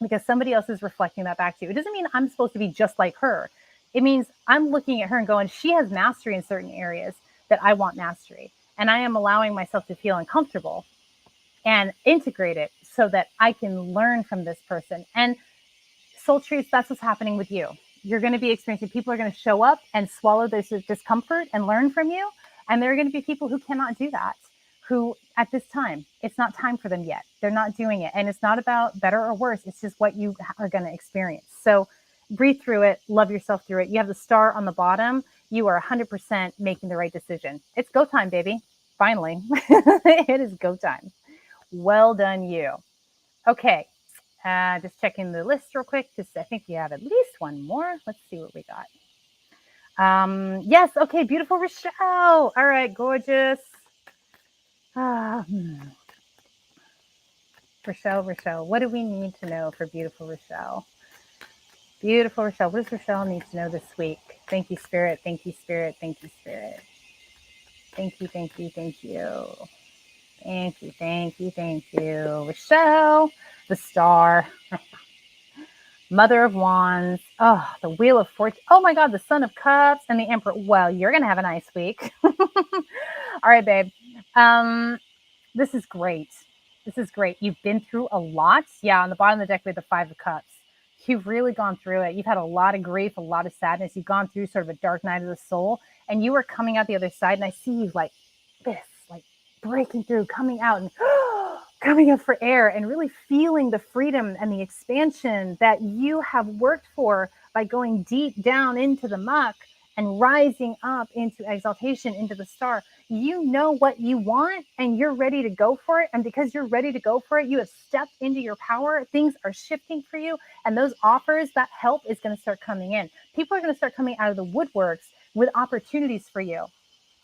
because somebody else is reflecting that back to you. It doesn't mean I'm supposed to be just like her. It means I'm looking at her and going, she has mastery in certain areas that I want mastery. And I am allowing myself to feel uncomfortable and integrate it so that I can learn from this person. And soul truths, that's what's happening with you. You're going to be experiencing, people are going to show up and swallow this discomfort and learn from you. And there are going to be people who cannot do that, who at this time, it's not time for them yet. They're not doing it. And it's not about better or worse. It's just what you are going to experience. So breathe through it, love yourself through it. You have the star on the bottom. You are 100% making the right decision. It's go time, baby. Finally, it is go time. Well done, you. Okay. Just checking the list real quick. I think we have at least one more. Let's see what we got. Yes. Okay. Beautiful Rochelle. All right. Gorgeous. Rochelle. What do we need to know for beautiful Rochelle? Beautiful Rochelle. What does Rochelle need to know this week? Thank you, Spirit. Thank you, Spirit. Thank you, Spirit. Thank you. Thank you. Thank you. Thank you. Thank you. Thank you. Rochelle, the star. Mother of Wands. Oh, the Wheel of Fortune. Oh my God, the Son of Cups and the Emperor. Well, you're going to have a nice week. All right, babe. This is great. This is great. You've been through a lot. Yeah, on the bottom of the deck, we have the Five of Cups. You've really gone through it. You've had a lot of grief, a lot of sadness. You've gone through sort of a dark night of the soul, and you are coming out the other side. And I see you like this, like breaking through, coming out and coming up for air and really feeling the freedom and the expansion that you have worked for by going deep down into the muck and rising up into exaltation, into the star. You know what you want and you're ready to go for it. And because you're ready to go for it, you have stepped into your power. Things are shifting for you. And those offers, that help is going to start coming in. People are going to start coming out of the woodworks with opportunities for you.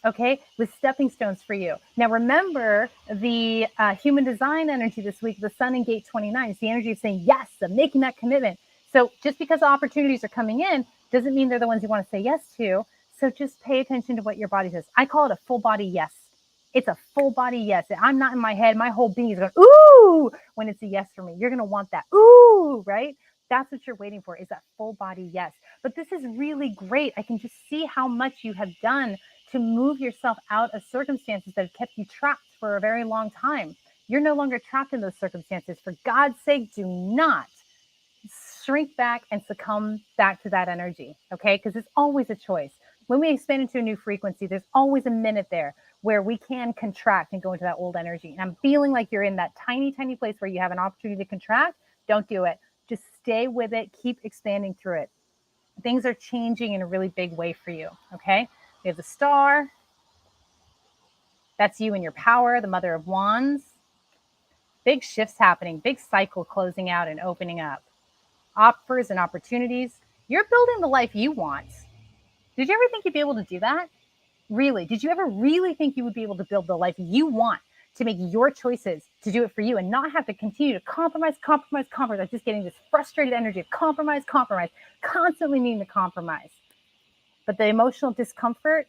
Okay, with stepping stones for you. Now, remember the human design energy this week, the sun in gate 29. It's the energy of saying, yes, I'm making that commitment. So just because opportunities are coming in doesn't mean they're the ones you want to say yes to. So just pay attention to what your body says. I call it a full body yes. It's a full body yes. I'm not in my head. My whole being is going, ooh, when it's a yes for me. You're going to want that. Ooh, right? That's what you're waiting for, is that full body yes. But this is really great. I can just see how much you have done to move yourself out of circumstances that have kept you trapped for a very long time. You're no longer trapped in those circumstances. For God's sake, do not shrink back and succumb back to that energy, okay? Because it's always a choice. When we expand into a new frequency, there's always a minute there where we can contract and go into that old energy. And I'm feeling like you're in that tiny, tiny place where you have an opportunity to contract. Don't do it. Just stay with it. Keep expanding through it. Things are changing in a really big way for you, okay? We have the star. That's you and your power, the Mother of Wands. Big shifts happening, big cycle closing out and opening up. Offers and opportunities. You're building the life you want. Did you ever think you'd be able to do that? Really? Did you ever really think you would be able to build the life you want, to make your choices, to do it for you and not have to continue to compromise, just getting this frustrated energy of compromise, constantly needing to compromise. But the emotional discomfort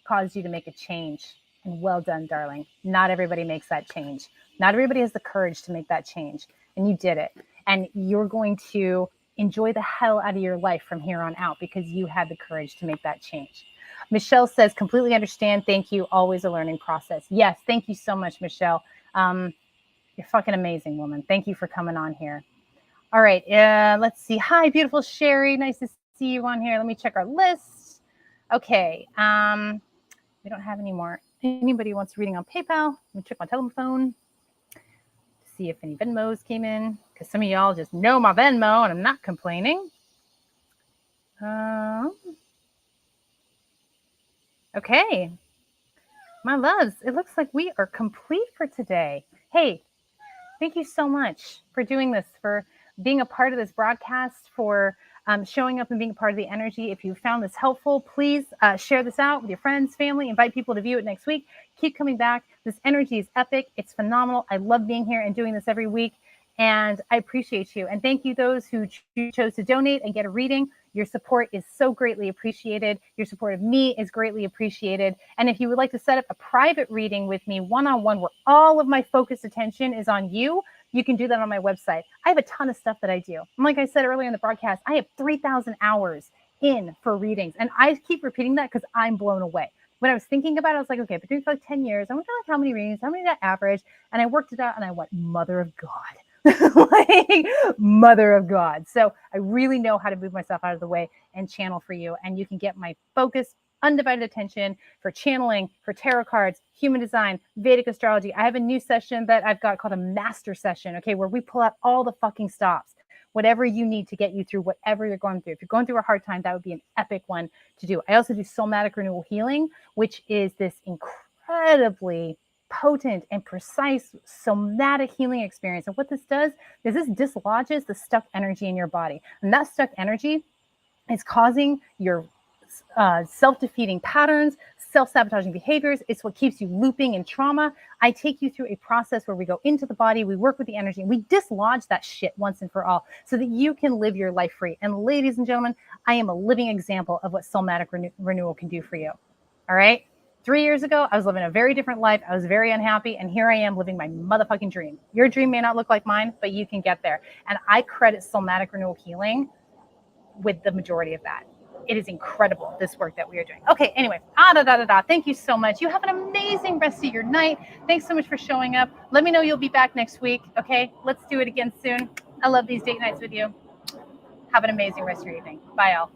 caused you to make a change. And well done, darling. Not everybody makes that change. Not everybody has the courage to make that change. And you did it. And you're going to enjoy the hell out of your life from here on out because you had the courage to make that change. Michelle says, completely understand. Thank you. Always a learning process. Yes. Thank you so much, Michelle. You're fucking amazing, woman. Thank you for coming on here. All right. Let's see. Hi, beautiful Sherry. Nice to see you on here. Let me check our list. Okay. We don't have any more. Anybody wants reading on PayPal? Let me check my telephone to see if any Venmos came in. Because some of y'all just know my Venmo and I'm not complaining. Okay. My loves, it looks like we are complete for today. Hey, thank you so much for doing this, for being a part of this broadcast, for showing up and being a part of the energy. If you found this helpful, please share this out with your friends, family, invite people to view it next week. Keep coming back. This energy is epic. It's phenomenal. I love being here and doing this every week. And I appreciate you. And thank you those who chose to donate and get a reading. Your support is so greatly appreciated. Your support of me is greatly appreciated. And if you would like to set up a private reading with me one-on-one where all of my focused attention is on you, you can do that on my website. I have a ton of stuff that I do. And like I said earlier in the broadcast, I have 3,000 hours in for readings. And I keep repeating that because I'm blown away. When I was thinking about it, I was like, okay, I've been doing for like 10 years. I wonder like how many readings, how many did I average? And I worked it out and I went, mother of God. Like, mother of God. So I really know how to move myself out of the way and channel for you. And you can get my focus, undivided attention for channeling, for tarot cards, human design, Vedic astrology. I have a new session that I've got called a master session, okay, where we pull out all the fucking stops, whatever you need to get you through whatever you're going through. If you're going through a hard time, that would be an epic one to do. I also do somatic renewal healing, which is this incredibly potent and precise somatic healing experience. And what this does is this dislodges the stuck energy in your body. And that stuck energy is causing your self-defeating patterns, self-sabotaging behaviors. It's what keeps you looping in trauma. I take you through a process where we go into the body, we work with the energy, and we dislodge that shit once and for all so that you can live your life free. And ladies and gentlemen, I am a living example of what somatic renewal can do for you. All right? 3 years ago, I was living a very different life. I was very unhappy. And here I am living my motherfucking dream. Your dream may not look like mine, but you can get there. And I credit somatic renewal healing with the majority of that. It is incredible, this work that we are doing. Okay, anyway, thank you so much. You have an amazing rest of your night. Thanks so much for showing up. Let me know you'll be back next week, okay? Let's do it again soon. I love these date nights with you. Have an amazing rest of your evening. Bye, all.